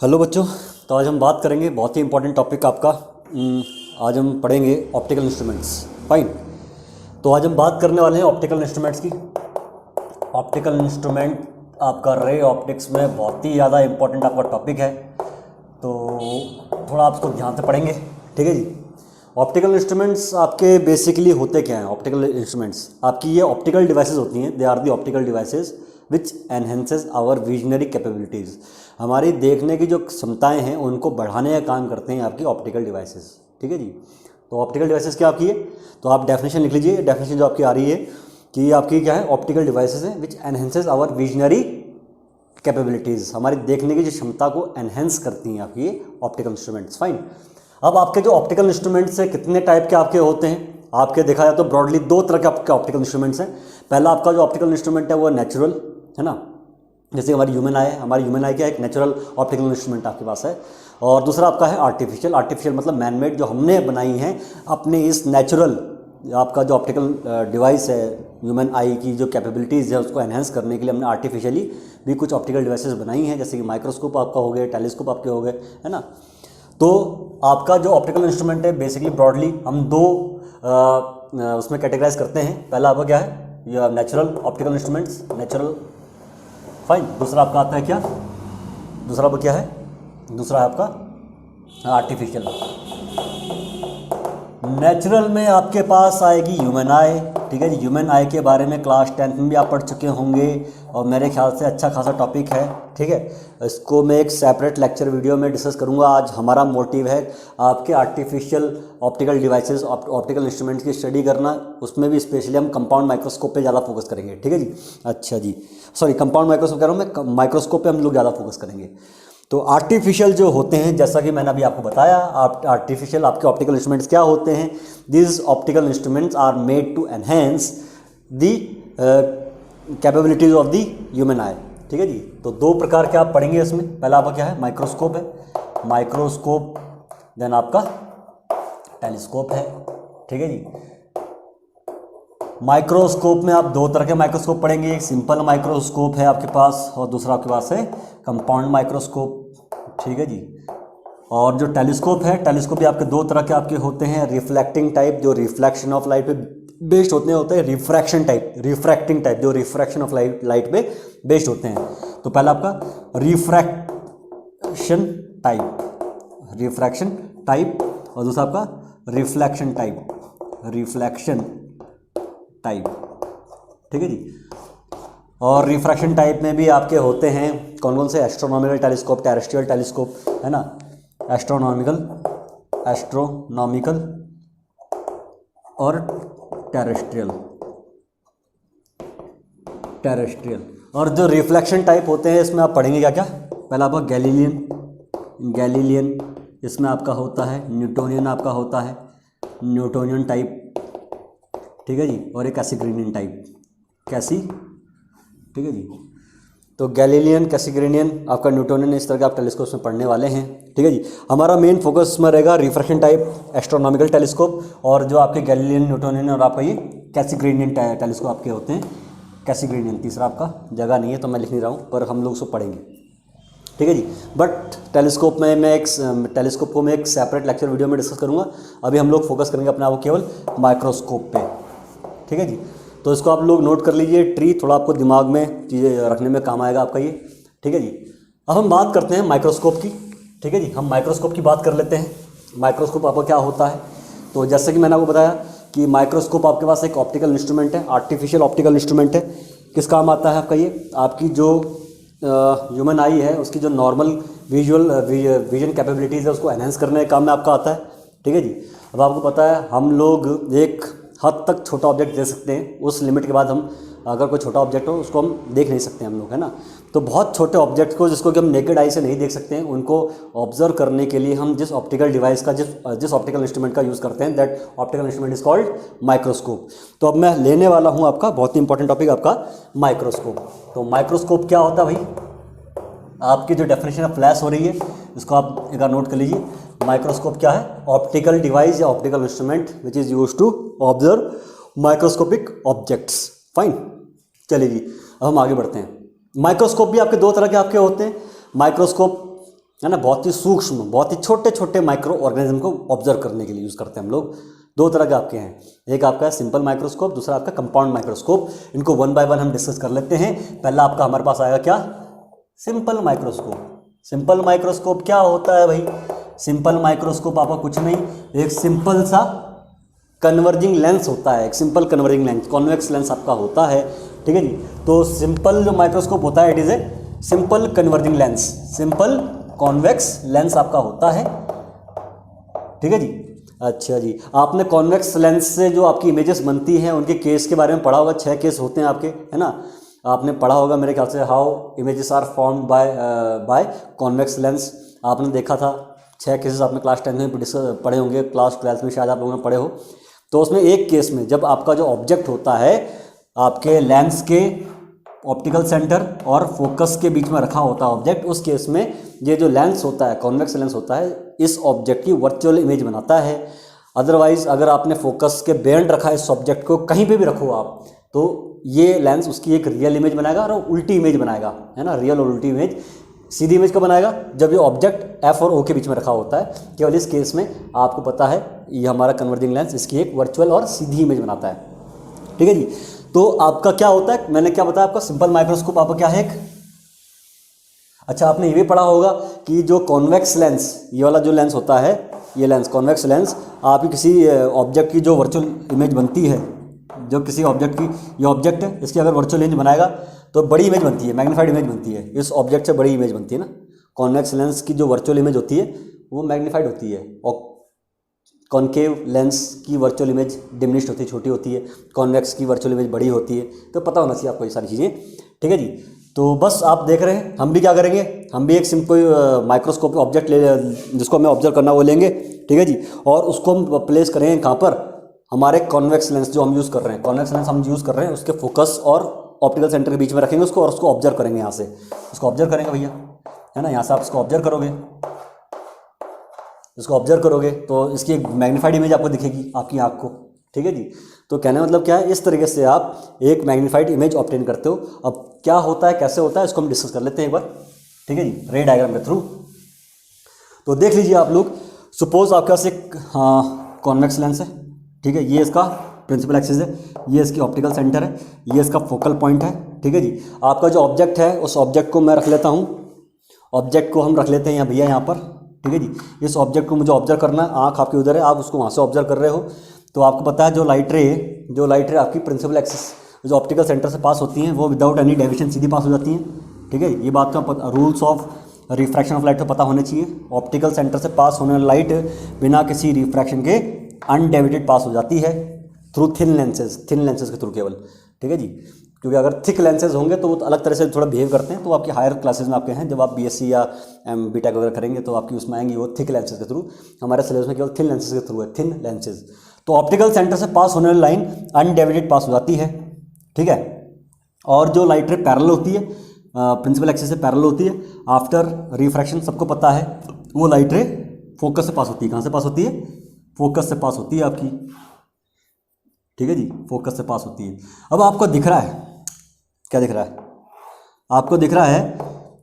Hello बच्चों। तो आज हम बात करेंगे बहुत ही इंपॉर्टेंट टॉपिक आपका। आज हम पढ़ेंगे ऑप्टिकल इंस्ट्रूमेंट्स। फाइन। तो आज हम बात करने वाले हैं ऑप्टिकल इंस्ट्रूमेंट्स की। ऑप्टिकल इंस्ट्रूमेंट आपका रे ऑप्टिक्स में बहुत ही ज़्यादा इंपॉर्टेंट आपका टॉपिक है, तो थोड़ा आप उसको ध्यान से पढ़ेंगे। ठीक है जी। ऑप्टिकल इंस्ट्रूमेंट्स आपके बेसिकली होते क्या हैं? ऑप्टिकल इंस्ट्रूमेंट्स आपकी ये ऑप्टिकल डिवाइसेस होती हैं। They are the optical devices which enhances our visionary capabilities. हमारी देखने की जो क्षमताएं हैं उनको बढ़ाने का काम करते हैं आपकी ऑप्टिकल डिवाइसेस। ठीक है जी। तो ऑप्टिकल डिवाइसेस क्या आपकी है? तो आप डेफिनेशन लिख लीजिए। डेफिनेशन जो आपकी आ रही है कि आपकी क्या है? ऑप्टिकल डिवाइसेस हैं विच एनहेंसेस आवर विजनरी कैपेबिलिटीज़। हमारी देखने की जो क्षमता को एनहेंस करती हैं आपकी ये ऑप्टिकल इंस्ट्रूमेंट्स। फाइन। अब आपके जो ऑप्टिकल इंस्ट्रूमेंट्स हैं कितने टाइप के आपके होते हैं? आपके देखा जाए तो ब्रॉडली दो तरह के आपके ऑप्टिकल इंस्ट्रूमेंट्स हैं। पहला आपका जो ऑप्टिकल इंस्ट्रूमेंट है वो नेचुरल है ना, जैसे हमारी ह्यूमन आई है। हमारी ह्यूमन आई क्या एक नेचुरल ऑप्टिकल इंस्ट्रूमेंट आपके पास है। और दूसरा आपका है आर्टिफिशियल। आर्टिफिशियल मतलब मैनमेड, जो हमने बनाई हैं अपने इस नेचुरल आपका जो ऑप्टिकल डिवाइस है ह्यूमन आई की जो कैपेबिलिटीज़ है उसको एनहेंस करने के लिए हमने आर्टिफिशियली भी कुछ ऑप्टिकल डिवाइसेस बनाई हैं, जैसे कि माइक्रोस्कोप आपका हो गया, टेलीस्कोप आपके हो गए, है ना। तो आपका जो ऑप्टिकल इंस्ट्रूमेंट है बेसिकली ब्रॉडली हम दो उसमें कैटेगराइज करते हैं। पहला आपका क्या है? ये natural optical instruments, natural. Fine. दूसरा आपका आता है क्या? दूसरा आपका क्या है? दूसरा है आपका आर्टिफिशियल। नेचुरल में आपके पास आएगी ह्यूमन आई। ठीक है जी। ह्यूमन आई के बारे में क्लास 10 में भी आप पढ़ चुके होंगे और मेरे ख्याल से अच्छा खासा टॉपिक है। ठीक है। इसको मैं एक सेपरेट लेक्चर वीडियो में डिस्कस करूंगा। आज हमारा मोटिव है आपके artificial optical devices, optical instruments की स्टडी करना। उसमें भी स्पेशली हम कंपाउंड माइक्रोस्कोप पे ज़्यादा फोकस करेंगे। ठीक है जी। अच्छा जी, सॉरी कंपाउंड माइक्रोस्कोप कह रहा हूँ मैं, माइक्रोस्कोप पे हम लोग ज़्यादा फोकस करेंगे। तो आर्टिफिशियल जो होते हैं, जैसा कि मैंने अभी आपको बताया, आर्टिफिशियल आपके ऑप्टिकल इंस्ट्रूमेंट्स क्या होते हैं? This optical instruments are made to enhance the capabilities of the human eye. ठीक है जी। तो दो प्रकार के आप पढ़ेंगे इसमें। पहला आपका क्या है? माइक्रोस्कोप है, माइक्रोस्कोप। देन आपका टेलीस्कोप है। ठीक है जी। माइक्रोस्कोप में आप दो तरह के माइक्रोस्कोप पढ़ेंगे। एक सिंपल माइक्रोस्कोप है आपके पास और दूसरा आपके पास है कंपाउंड माइक्रोस्कोप। ठीक है जी। और जो टेलीस्कोप है, टेलीस्कोप भी आपके दो तरह के आपके होते हैं। रिफ्लेक्टिंग टाइप जो रिफ्लेक्शन ऑफ लाइट पे बेस्ड होते हैं रिफ्रैक्शन टाइप, रिफ्रैक्टिंग टाइप जो रिफ्रैक्शन ऑफ लाइट पे बेस्ड होते हैं। तो पहला आपका रिफ्रैक्शन टाइप, रिफ्रैक्शन टाइप, और दूसरा आपका रिफ्लेक्शन टाइप, रिफ्लेक्शन टाइप। ठीक है जी। और रिफ्रैक्शन टाइप में भी आपके होते हैं कौन कौन से? एस्ट्रोनॉमिकल टेलीस्कोप, टेरेस्ट्रियल टेलीस्कोप, है ना। एस्ट्रोनॉमिकल और टेरेस्ट्रियल। और जो रिफ्लेक्शन टाइप होते हैं इसमें आप पढ़ेंगे क्या क्या? पहला आपका गैलीलियन, इसमें आपका होता है न्यूटोनियन, आपका होता है न्यूटोनियन टाइप। ठीक है जी। और एक कैसिग्रेनियन टाइप, ठीक है जी। तो गैलीलियन, कैसिग्रेनियन, आपका न्यूटोनियन, इस तरह के आप टेलीस्कोप में पढ़ने वाले हैं। ठीक है जी। हमारा मेन फोकस में रहेगा रिफ्रैक्शन टाइप, एस्ट्रोनॉमिकल टेलीस्कोप, और जो आपके गैलीलियन, न्यूटोनियन और आपका ये कैसिग्रेनियन टेलीस्कोप आपके होते हैं। कैसिग्रेनियन तीसरा आपका जगह नहीं है तो मैं लिख नहीं रहा हूँ, पर हम लोग उसको पढ़ेंगे। ठीक है जी। बट टेलीस्कोप में मैं टेलीस्कोप को मैं एक सेपरेट लेक्चर वीडियो में डिस्कस करूँगा। अभी हम लोग फोकस करेंगे अपने आप को केवल माइक्रोस्कोप पे। ठीक है जी। तो इसको आप लोग नोट कर लीजिए। ट्री थोड़ा आपको दिमाग में चीज़ें रखने में काम आएगा आपका ये। ठीक है जी। अब हम बात करते हैं माइक्रोस्कोप की। ठीक है जी। हम माइक्रोस्कोप की बात कर लेते हैं। माइक्रोस्कोप आपका क्या होता है? तो जैसे कि मैंने आपको बताया कि माइक्रोस्कोप आपके पास एक ऑप्टिकल इंस्ट्रूमेंट है, आर्टिफिशियल ऑप्टिकल इंस्ट्रूमेंट है। किस काम आता है आपका ये? आपकी जो ह्यूमन आई है उसकी जो नॉर्मल विजन कैपेबिलिटीज़ है उसको एनहेंस करने का काम में आपका आता है। ठीक है जी। अब आपको पता है हम लोग एक हद तक छोटा ऑब्जेक्ट दे सकते हैं, उस लिमिट के बाद हम अगर कोई छोटा ऑब्जेक्ट हो उसको हम देख नहीं सकते हम लोग, है ना। तो बहुत छोटे ऑब्जेक्ट को जिसको कि हम नेकेड आई से नहीं देख सकते हैं, उनको ऑब्जर्व करने के लिए हम जिस ऑप्टिकल डिवाइस का जिस ऑप्टिकल इंस्ट्रूमेंट का यूज़ करते हैं, that optical instrument is called microscope. तो अब मैं लेने वाला हूँ आपका बहुत ही इंपॉर्टेंट टॉपिक आपका माइक्रोस्कोप। तो माइक्रोस्कोप क्या होता है भाई? आपकी जो डेफिनेशन है फ्लैश हो रही है, इसको आप एक बार नोट कर लीजिए। माइक्रोस्कोप क्या है? ऑप्टिकल डिवाइस या optical instrument which is use to observe microscopic objects. Fine. चलिए जी। अब हम आगे बढ़ते हैं। माइक्रोस्कोप भी आपके दो तरह के आपके होते हैं। माइक्रोस्कोप है ना, बहुत ही सूक्ष्म, बहुत ही छोटे छोटे माइक्रो ऑर्गेनिज्म को ऑब्जर्व करने के लिए यूज़ करते हैं हम लोग। दो तरह के आपके हैं, एक आपका है सिंपल माइक्रोस्कोप, दूसरा आपका कंपाउंड माइक्रोस्कोप। इनको वन बाय वन हम डिस्कस कर लेते हैं। पहला आपका हमारे पास आएगा क्या, सिंपल माइक्रोस्कोप। सिंपल माइक्रोस्कोप क्या होता है भाई, सिंपल माइक्रोस्कोप आपका कुछ नहीं, एक सिंपल सा कन्वर्जिंग लेंस होता है, एक simple converging lens, convex lens आपका होता है, ठीक है जी। तो सिंपल जो माइक्रोस्कोप होता है it is a simple converging lens, simple convex lens आपका होता है, ठीक है जी। अच्छा जी, आपने कॉन्वेक्स लेंस से जो आपकी इमेजेस बनती हैं उनके केस के बारे में पढ़ा होगा, 6 केस होते हैं आपके, है ना, आपने पढ़ा होगा मेरे ख्याल से, how images are formed by convex lens, आपने देखा था। 6 केसेस आपने क्लास 10 में पढ़े होंगे, क्लास 12 में शायद आप लोगों ने पढ़े हो। तो उसमें एक केस में जब आपका जो ऑब्जेक्ट होता है आपके लेंस के ऑप्टिकल सेंटर और फोकस के बीच में रखा होता है ऑब्जेक्ट, उस केस में ये जो लेंस होता है, कॉन्वेक्स लेंस होता है, इस ऑब्जेक्ट की वर्चुअल इमेज बनाता है। अदरवाइज अगर आपने फोकस के बेंड रखा है इस ऑब्जेक्ट को, कहीं पे भी रखो आप, तो ये लेंस उसकी एक रियल इमेज बनाएगा और उल्टी इमेज बनाएगा, है ना, रियल और उल्टी इमेज। सीधी इमेज कब बनाएगा, जब ये ऑब्जेक्ट एफ और ओ के बीच में रखा होता है। केवल इस केस में आपको पता है ये हमारा कन्वर्जिंग लेंस इसकी एक वर्चुअल और सीधी इमेज बनाता है, ठीक है जी। तो आपका क्या होता है, मैंने क्या बताया आपका, सिंपल माइक्रोस्कोप आपका क्या है एक, अच्छा आपने ये भी पढ़ा होगा कि जो कॉन्वेक्स लेंस, ये वाला जो लेंस होता है, ये लेंस कॉन्वेक्स लेंस, आपकी किसी ऑब्जेक्ट की जो वर्चुअल इमेज बनती है, जो किसी ऑब्जेक्ट की, ये ऑब्जेक्ट है, इसकी अगर वर्चुअल इमेज बनाएगा तो बड़ी इमेज बनती है, मैग्नीफाइड इमेज बनती है, इस ऑब्जेक्ट से बड़ी इमेज बनती है ना। कॉन्वेक्स लेंस की जो वर्चुअल इमेज होती है वो मैग्नीफाइड होती है, और कॉन्केव लेंस की वर्चुअल इमेज डिमिनिश्ड होती है, छोटी होती है, कॉन्वेक्स की वर्चुअल इमेज बड़ी होती है। तो पता होना चाहिए आपको ये सारी चीज़ें, ठीक है जी। तो बस आप देख रहे हैं, हम भी क्या करेंगे, हम भी एक सिंपल माइक्रोस्कोप ऑब्जेक्ट ले, जिसको हमें ऑब्जर्व करना वो लेंगे, ठीक है जी, और उसको हम प्लेस करेंगे कहाँ पर, हमारे कॉन्वेक्स लेंस जो हम यूज़ कर रहे हैं, कॉन्वेक्स लेंस हम यूज़ कर रहे हैं, उसके फोकस और ऑप्टिकल सेंटर के बीच में रखेंगे उसको, और उसको ऑब्जर्व करेंगे यहाँ से, उसको ऑब्जर्व करेंगे भैया, है ना, यहाँ से आप इसको ऑब्जर्व करोगे, इसको ऑब्जर्व करोगे तो इसकी एक मैग्नीफाइड इमेज आपको दिखेगी आपकी आँख को, ठीक है जी। तो कहने मतलब क्या है, इस तरीके से आप एक मैग्नीफाइड इमेज ऑब्टेन करते हो। अब क्या होता है, कैसे होता है, इसको हम डिस्कस कर लेते हैं एक बार, ठीक है जी, रे डायग्राम के थ्रू। तो देख लीजिए आप लोग, सपोज आपके पास एक कॉन्वेक्स लेंस है, ठीक है, ये इसका प्रिंसिपल एक्सिस है, ये इसकी ऑप्टिकल सेंटर है, ये इसका फोकल पॉइंट है, ठीक है जी। आपका जो ऑब्जेक्ट है उस ऑब्जेक्ट को मैं रख लेता हूँ, ऑब्जेक्ट को हम रख लेते हैं यहाँ भैया यहाँ पर, ठीक है जी। इस ऑब्जेक्ट को मुझे ऑब्जर्व करना है, आँख आपकी उधर है, आप उसको वहाँ से ऑब्जर्व कर रहे हो। तो आपको पता है जो लाइट रे आपकी प्रिंसिपल एक्सिस जो ऑप्टिकल सेंटर से पास होती हैं वो विदाउट एनी डेविएशन सीधी पास हो जाती हैं, ठीक है। ये बात का rules of refraction of light तो पता होने चाहिए, ऑप्टिकल सेंटर से पास होने वाली लाइट बिना किसी रिफ्रैक्शन के अनडेविएटेड पास हो जाती है थ्रू थिन लेंसेज के थ्रू केवल, ठीक है जी। क्योंकि अगर थिक लेंसेज होंगे तो वो तो अलग तरह से थोड़ा बिहेव करते हैं, तो आपकी हायर क्लासेस में आपके हैं, जब आप बीएससी या बीटेक वगैरह करेंगे तो आपकी उसमें आएंगी वो थिक लेंसेज के थ्रू। हमारे सिलेबस में केवल थिन लेंसेज के थ्रू है, थिन लेंसेज। तो ऑप्टिकल सेंटर से पास होने वाली लाइन अनडेविएटेड पास हो जाती है, ठीक है। और जो लाइट रे पैरेलल होती है, प्रिंसिपल एक्सिस से पैरेलल होती है, आफ्टर रिफ्रैक्शन सबको पता है वो लाइट रे फोकस से पास होती है। कहाँ से पास होती है, फोकस से पास होती है आपकी, ठीक है जी, फोकस से पास होती है। अब आपको दिख रहा है, क्या दिख रहा है, आपको दिख रहा है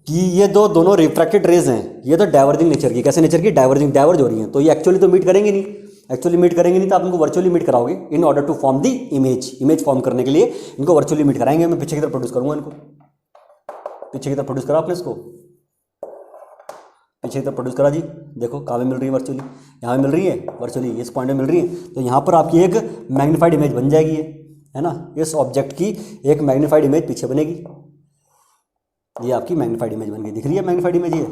कि ये दोनों रिफ्रैक्टेड रेज हैं, ये तो डाइवर्जिंग नेचर की, कैसे नेचर की, डाइवर्ज हो रही हैं। तो ये एक्चुअली तो मीट करेंगे नहीं, तो आप इनको वर्चुअली मीट कराओगे in order to form the image form करने के लिए इनको वर्चुअली मीट कराएंगे। मैं पीछे की तरफ प्रोड्यूस करूँगा इनको, पीछे की तरफ प्रोड्यूस करा आपने इसको, पीछे की तरफ प्रोड्यूस करा जी, देखो कहाँ में मिल रही है वर्चुअली, यहाँ मिल रही है वर्चुअली, इस पॉइंट में मिल रही है। तो यहाँ पर आपकी एक मैग्नीफाइड इमेज बन जाएगी, है ना, इस ऑब्जेक्ट की एक मैग्नीफाइड इमेज पीछे बनेगी, ये आपकी मैग्नीफाइड इमेज बन गई, दिख रही है मैग्नीफाइड इमेज ये,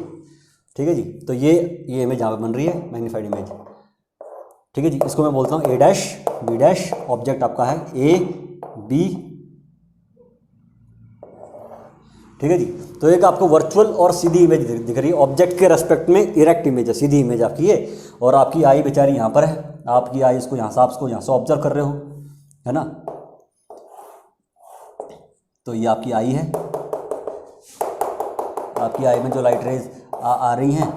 ठीक है जी। तो ये इमेज यहाँ पर बन रही है मैग्नीफाइड इमेज, ठीक है जी। इसको मैं बोलता हूँ ए डैश बी डैश, ऑब्जेक्ट आपका है ए बी, ठीक है जी। तो एक आपको वर्चुअल और सीधी इमेज दिख रही है, ऑब्जेक्ट के रेस्पेक्ट में इरेक्ट इमेज है, सीधी इमेज आपकी है, और आपकी आई बेचारी यहाँ पर है, आपकी आई इसको यहाँ से, आप इसको यहाँ से ऑब्जर्व कर रहे हो, है ना। तो ये आपकी आई है, आपकी आई में जो लाइट रेज आ रही हैं,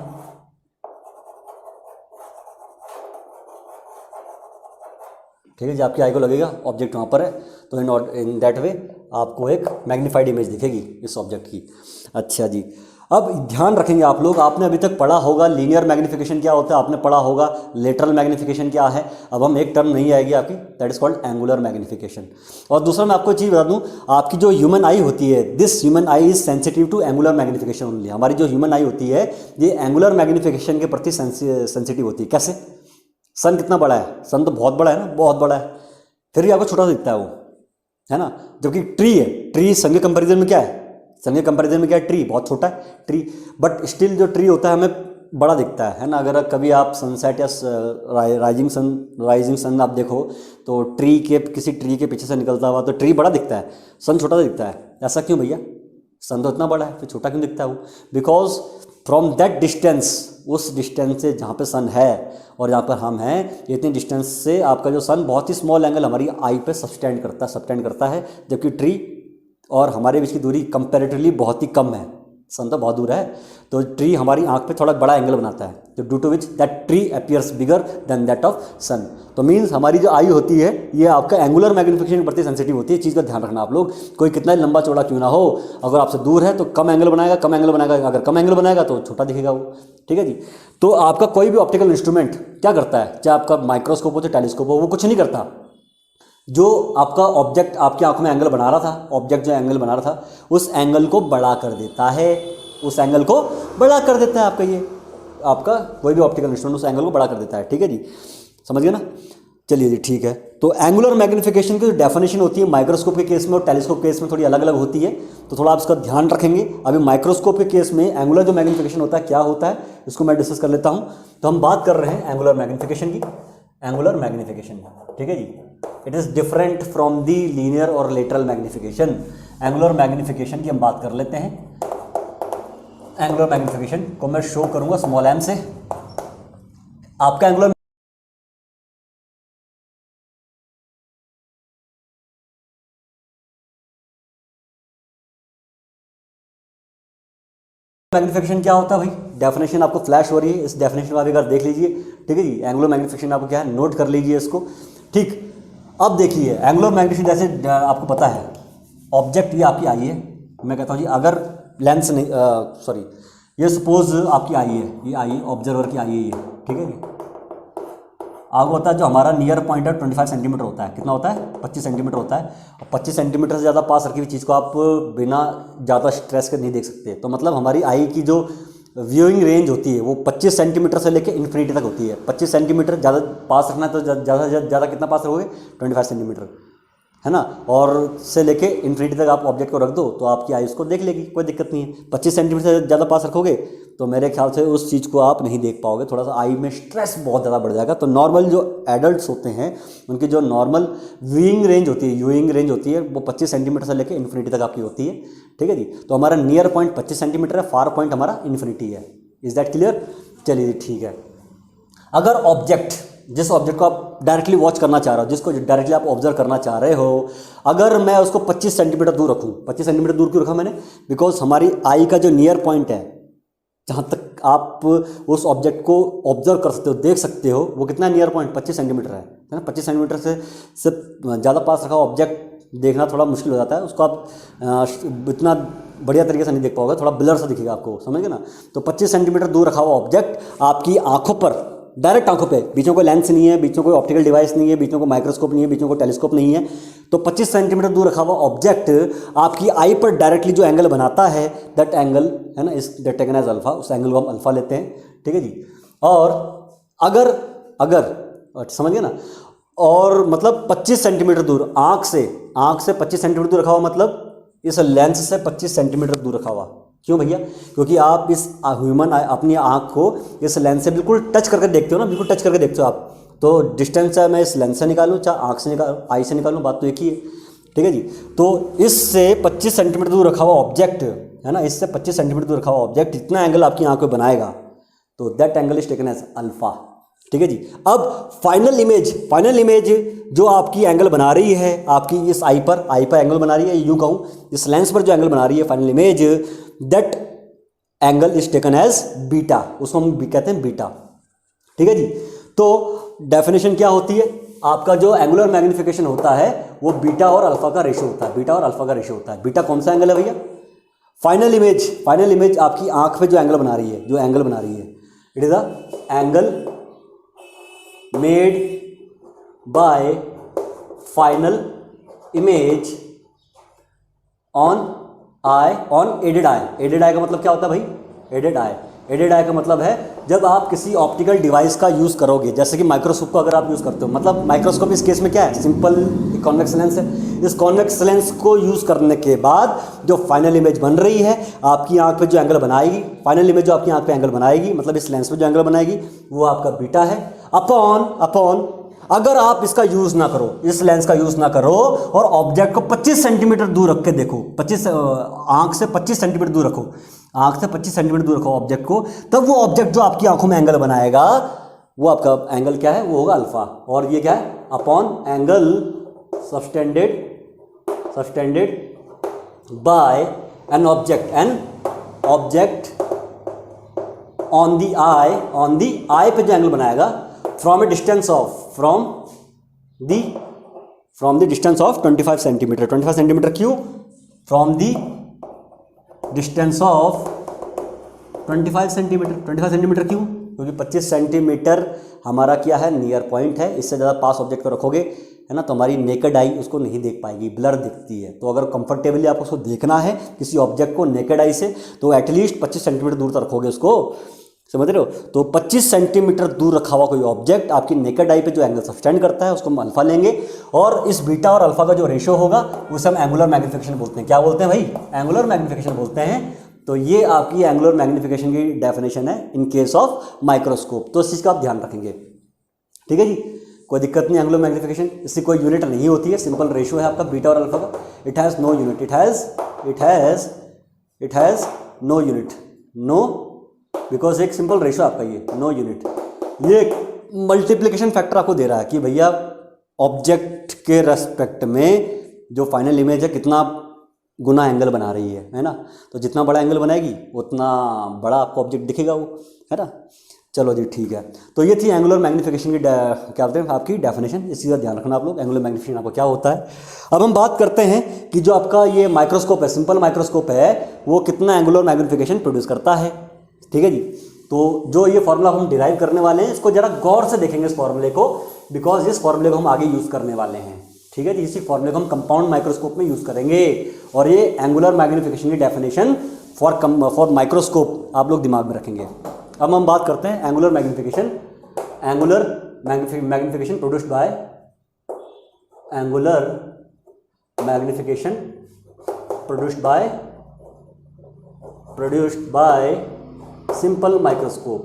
ठीक है जी, आपकी आई को लगेगा ऑब्जेक्ट वहाँ पर है, तो इन दैट वे आपको एक मैग्नीफाइड इमेज दिखेगी इस ऑब्जेक्ट की। अच्छा जी, अब ध्यान रखेंगे आप लोग, आपने अभी तक पढ़ा होगा लीनियर मैग्नीफिकेशन क्या होता है, आपने पढ़ा होगा लेटरल मैग्नीफिकेशन क्या है। अब हम एक टर्म नहीं आएगी आपकी, that is called angular magnification. और दूसरा मैं आपको चीज़ बता दूं, आपकी जो ह्यूमन आई होती है, this human eye is sensitive to angular magnification only. हमारी जो ह्यूमन आई होती है ये एंगुलर मैग्नीफिकेशन के प्रति सेंसिटिव होती है। कैसे? सन कितना बड़ा है, सन तो बहुत बड़ा है ना, बहुत बड़ा है, फिर भी आपको छोटा सा दिखता है वो, है ना। जबकि ट्री है, ट्री सन के कंपेरिजन में क्या है, सन के कंपेरिजन में क्या है, ट्री बहुत छोटा है ट्री, बट स्टिल जो ट्री होता है हमें बड़ा दिखता है ना। अगर कभी आप सनसेट या राइजिंग सन आप देखो तो ट्री के, किसी ट्री के पीछे से निकलता हुआ तो ट्री बड़ा दिखता है, सन छोटा दिखता है। ऐसा क्यों भैया? सन तो इतना बड़ा है, फिर छोटा क्यों दिखता है वो? बिकॉज फ्रॉम दैट डिस्टेंस, उस डिस्टेंस से जहाँ पे सन है और जहाँ पर हम हैं, इतनी डिस्टेंस से आपका जो सन बहुत ही स्मॉल एंगल हमारी आई पे सबटेंड करता है, जबकि ट्री और हमारे बीच की दूरी कंपैरेटिवली बहुत ही कम है, सन तो बहुत दूर है, तो ट्री हमारी आंख पे थोड़ा बड़ा एंगल बनाता है, तो due to which that tree appears bigger than that of sun. तो मीन्स हमारी जो आई होती है ये आपका एंगुलर मैग्नीफिकेशन के प्रति सेंसिटिव होती है। चीज़ का ध्यान रखना आप लोग, कोई कितना ही लंबा चौड़ा क्यों ना हो, अगर आपसे दूर है तो कम एंगल बनाएगा, अगर कम एंगल बनाएगा तो छोटा दिखेगा वो, ठीक है जी। तो आपका कोई भी ऑप्टिकल इंस्ट्रूमेंट क्या करता है, चाहे आपका माइक्रोस्कोप हो चाहे टेलीस्कोप हो, वो कुछ नहीं करता। जो आपका ऑब्जेक्ट आपकी आंखों में एंगल बना रहा था, ऑब्जेक्ट जो एंगल बना रहा था उस एंगल को बड़ा कर देता है, उस एंगल को बड़ा कर देता है आपका, ये आपका कोई भी ऑप्टिकल इंस्ट्रूमेंट उस एंगल को बड़ा कर देता है, ठीक है जी, समझ गए ना। चलिए जी ठीक है। तो एंगुलर मैग्नीफिकेशन की जो डेफिनेशन होती है माइक्रोस्कोप के केस में और टेलीस्कोप के केस में थोड़ी अलग अलग होती है, तो थोड़ा आप इसका ध्यान रखेंगे। अभी माइक्रोस्कोप के केस में एंगुलर जो मैग्नीफिकेशन होता है क्या होता है इसको मैं डिस्कस कर लेता हूँ। तो हम बात कर रहे हैं एंगुलर मैग्नीफिकेशन की, एंगुलर मैग्नीफिकेशन, ठीक है जी। It is different from the linear और लेटरल मैग्नीफिकेशन। एंगुलर मैग्नीफिकेशन की हम बात कर लेते हैं। एंगुलर मैग्नीफिकेशन को मैं शो करूंगा स्मॉल एम से। आपका एंगुलर मैग्नीफिकेशन क्या होता है भाई, डेफिनेशन आपको फ्लैश हो रही है, इस डेफिनेशन को आप एक बार देख लीजिए, ठीक है जी। एंगुलर मैग्नीफिकेशन आपको क्या है, नोट कर लीजिए इसको, ठीक। अब देखिए एंगुलर मैग्नीफिकेशन, जैसे आपको पता है ऑब्जेक्ट ये आपकी आई है, मैं कहता हूँ जी अगर लेंस नहीं, सॉरी, ये सपोज आपकी आई है, ये आई ऑब्जर्वर की आई है ये, ठीक है जी। आपको होता है जो हमारा नियर पॉइंट है 25 सेंटीमीटर होता है, कितना होता है 25 सेंटीमीटर होता है, और 25 सेंटीमीटर से ज़्यादा पास रखी हुई चीज़ को आप बिना ज़्यादा स्ट्रेस के नहीं देख सकते। तो मतलब हमारी आई की जो व्यूइंग रेंज होती है वो 25 सेंटीमीटर से लेकर इन्फिनिटी तक होती है। 25 सेंटीमीटर ज़्यादा पास रखना है तो ज़्यादा से ज़्यादा कितना पास रखोगे, 25 सेंटीमीटर, है ना। और से लेके इन्फिनिटी तक आप ऑब्जेक्ट को रख दो तो आपकी आई उसको देख लेगी, कोई दिक्कत नहीं है। 25 सेंटीमीटर से ज़्यादा पास रखोगे तो मेरे ख्याल से उस चीज़ को आप नहीं देख पाओगे, थोड़ा सा आई में स्ट्रेस बहुत ज़्यादा बढ़ जाएगा। तो नॉर्मल जो एडल्ट्स होते हैं उनकी जो नॉर्मल व्यूइंग रेंज होती है वो 25 सेंटीमीटर से लेकर इन्फिनिटी तक आपकी होती है, ठीक है जी। तो हमारा नियर पॉइंट 25 सेंटीमीटर है, फार पॉइंट हमारा इन्फिनिटी है। Is that clear? चलिए जी ठीक है। अगर ऑब्जेक्ट, जिस ऑब्जेक्ट को आप डायरेक्टली वॉच करना चाह रहे हो, जिसको डायरेक्टली आप ऑब्जर्व करना चाह रहे हो, अगर मैं उसको 25 सेंटीमीटर दूर रखूँ, 25 सेंटीमीटर दूर क्यों रखा मैंने, बिकॉज हमारी आई का जो नियर पॉइंट है जहाँ तक आप उस ऑब्जेक्ट को ऑब्जर्व कर सकते हो, देख सकते हो, वो कितना नियर पॉइंट 25 सेंटीमीटर है ना। 25 सेंटीमीटर से ज़्यादा पास रखा ऑब्जेक्ट देखना थोड़ा मुश्किल हो जाता है, उसको आप इतना बढ़िया तरीके से नहीं देख पाओगे, थोड़ा ब्लर सा दिखेगा आपको, समझ गए ना। तो 25 सेंटीमीटर दूर रखा हुआ ऑब्जेक्ट आपकी आंखों पर, डायरेक्ट आंखों पे, बीच में कोई लेंस नहीं है, बीच में कोई ऑप्टिकल डिवाइस नहीं है, बीच में कोई माइक्रोस्कोप नहीं है, बीच में कोई टेलीस्कोप नहीं है, तो 25 सेंटीमीटर दूर रखा हुआ ऑब्जेक्ट आपकी आई पर डायरेक्टली जो एंगल बनाता है दैट एंगल है ना, इस दैट टेकन एज अल्फा, उस एंगल को हम अल्फा लेते हैं, ठीक है जी। और अगर समझ गए ना, और मतलब 25 सेंटीमीटर दूर आंख से 25 सेंटीमीटर दूर रखा हुआ, मतलब इस लेंस से 25 सेंटीमीटर दूर रखा हुआ। क्यों भैया? क्योंकि आप इस ह्यूमन अपनी आंख को इस लेंस से बिल्कुल टच करके देखते हो ना, बिल्कुल टच करके देखते हो आप, तो डिस्टेंस चाहे मैं इस लेंस से निकालूं चाहे आंख से आई से निकालूं, बात तो एक ही है, ठीक है जी। तो इससे 25 सेंटीमीटर दूर रखा हुआ ऑब्जेक्ट है ना, इससे 25 सेंटीमीटर दूर रखा हुआ ऑब्जेक्ट जितना एंगल आपकी आंख में बनाएगा तो that angle is taken as alpha, ठीक है जी। अब फाइनल इमेज जो आपकी एंगल बना रही है, आपकी इस आई पर एंगल बना रही है, यूं कहूँ इस लेंस पर जो एंगल बना रही है final image, that angle is taken as beta, उसको हम कहते हैं बीटा, ठीक है जी। तो डेफिनेशन क्या होती है, आपका जो एंगुलर मैग्नीफिकेशन होता है वो बीटा और अल्फा का रेशियो होता है, बीटा कौन सा एंगल है भैया? फाइनल इमेज आपकी आंख पे जो एंगल बना रही है, it is the angle made by final image on aided eye का मतलब क्या होता है भाई? एडेड आई का मतलब है जब आप किसी ऑप्टिकल डिवाइस का यूज़ करोगे, जैसे कि माइक्रोस्कोप का अगर आप यूज़ करते हो, मतलब माइक्रोस्कोप इस केस में क्या है? सिंपल कॉन्वेक्स लेंस है। इस कॉन्वेक्स लेंस को यूज़ करने के बाद जो फाइनल इमेज बन रही है, आपकी आंख पे जो एंगल बनाएगी, फाइनल इमेज जो आपकी आंख पे एंगल बनाएगी, मतलब इस लेंस पे जो एंगल बनाएगी, वो आपका बीटा है अपॉन अगर आप इसका यूज़ ना करो, इस लेंस का यूज़ ना करो और ऑब्जेक्ट को 25 सेंटीमीटर दूर रख के देखो, आंख से 25 सेंटीमीटर दूर रखो, ऑब्जेक्ट को, तब वो ऑब्जेक्ट जो आपकी आंखों में एंगल बनाएगा, वो आपका एंगल क्या है? वो होगा अल्फा। और ये क्या है? Upon angle subtended by an object on the eye पे जो एंगल बनाएगा from the distance of 25 centimetre. 25 centimetre क्यों? From the distance of 25 centimetre क्यों? क्योंकि 25 सेंटीमीटर हमारा क्या है? नियर पॉइंट है। इससे ज़्यादा पास ऑब्जेक्ट को रखोगे, है ना, तो हमारी नेकेड आई उसको नहीं देख पाएगी, ब्लर दिखती है। तो अगर कंफर्टेबली आपको उसको देखना है किसी ऑब्जेक्ट को नेकेड आई से, तो एटलीस्ट 25 सेंटीमीटर दूर तक रखोगे उसको, समझ रहे हो? तो 25 सेंटीमीटर दूर रखा हुआ कोई ऑब्जेक्ट आपकी नेकेड आई पे जो एंगल सब्सटेंड करता है, उसको हम अल्फा लेंगे, और इस बीटा और अल्फा का जो रेशियो होगा उसे हम एंगुलर मैग्नीफिकेशन बोलते हैं। क्या बोलते हैं भाई? एंगुलर मैग्नीफिकेशन बोलते हैं। तो ये आपकी एंगुलर मैग्नीफिकेशन की डेफिनेशन है इन केस ऑफ माइक्रोस्कोप। तो इस चीज़ का आप ध्यान रखेंगे, ठीक है जी, कोई दिक्कत नहीं। एंगुलर मैग्नीफिकेशन इसकी कोई यूनिट नहीं होती है, सिंपल रेशियो है आपका बीटा और अल्फा का। It has no unit, it has no unit, no, because एक सिंपल रेशियो आपका ये नो यूनिट। ये मल्टीप्लिकेशन फैक्टर आपको दे रहा है कि भैया ऑब्जेक्ट के रेस्पेक्ट में जो फाइनल इमेज है कितना गुना एंगल बना रही है ना। तो जितना बड़ा एंगल बनाएगी उतना बड़ा आपको ऑब्जेक्ट दिखेगा वो, है ना। चलो जी, ठीक है। तो ये थी एंगुलर मैग्नीफिकेशन की क्या बोलते हैं आपकी डेफिनेशन। इस चीज़ का ध्यान रखना आप लोग, एंगुलर मैग्नीफिकेशन आपको क्या होता है। अब हम बात करते हैं कि जो आपका ये माइक्रोस्कोप है, सिंपल माइक्रोस्कोप है, वो कितना एंगुलर मैग्नीफिकेशन प्रोड्यूस करता है, ठीक है जी। तो जो ये फॉर्मूला हम डिराइव करने वाले हैं, इसको जरा गौर से देखेंगे इस फॉर्मूले को, बिकॉज इस फॉर्मूले को हम आगे यूज़ करने वाले हैं, ठीक है जी। इसी फॉर्मूले को हम कंपाउंड माइक्रोस्कोप में यूज़ करेंगे, और ये एंगुलर मैग्नीफिकेशन की डेफिनेशन फॉर माइक्रोस्कोप आप लोग दिमाग में रखेंगे। अब हम बात करते हैं angular magnification produced by simple microscope.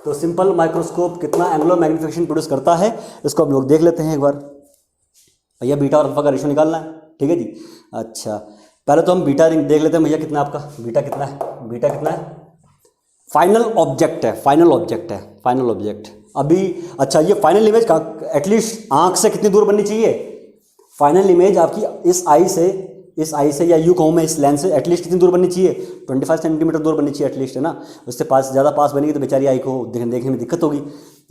तो सिंपल माइक्रोस्कोप कितना एंगुलर मैग्नीफिकेशन प्रोड्यूस करता है, इसको हम लोग देख लेते हैं एक बार। भैया बीटा और अल्फा का रेशियो निकालना है, ठीक है जी। अच्छा, पहले तो हम बीटा देख लेते हैं भैया, कितना आपका बीटा कितना है। फाइनल ऑब्जेक्ट है अभी। अच्छा, ये फाइनल इमेज का एटलीस्ट आंख से कितनी दूर बननी चाहिए? फाइनल इमेज आपकी इस आई से या यूँ कहूँ मैं, इस लेंस से एटलीस्ट कितनी दूर बननी चाहिए? 25 सेंटीमीटर दूर बननी चाहिए एटलीस्ट, है ना। उससे ज़्यादा पास बनेगी तो बेचारी आई को देखने में दिक्कत होगी,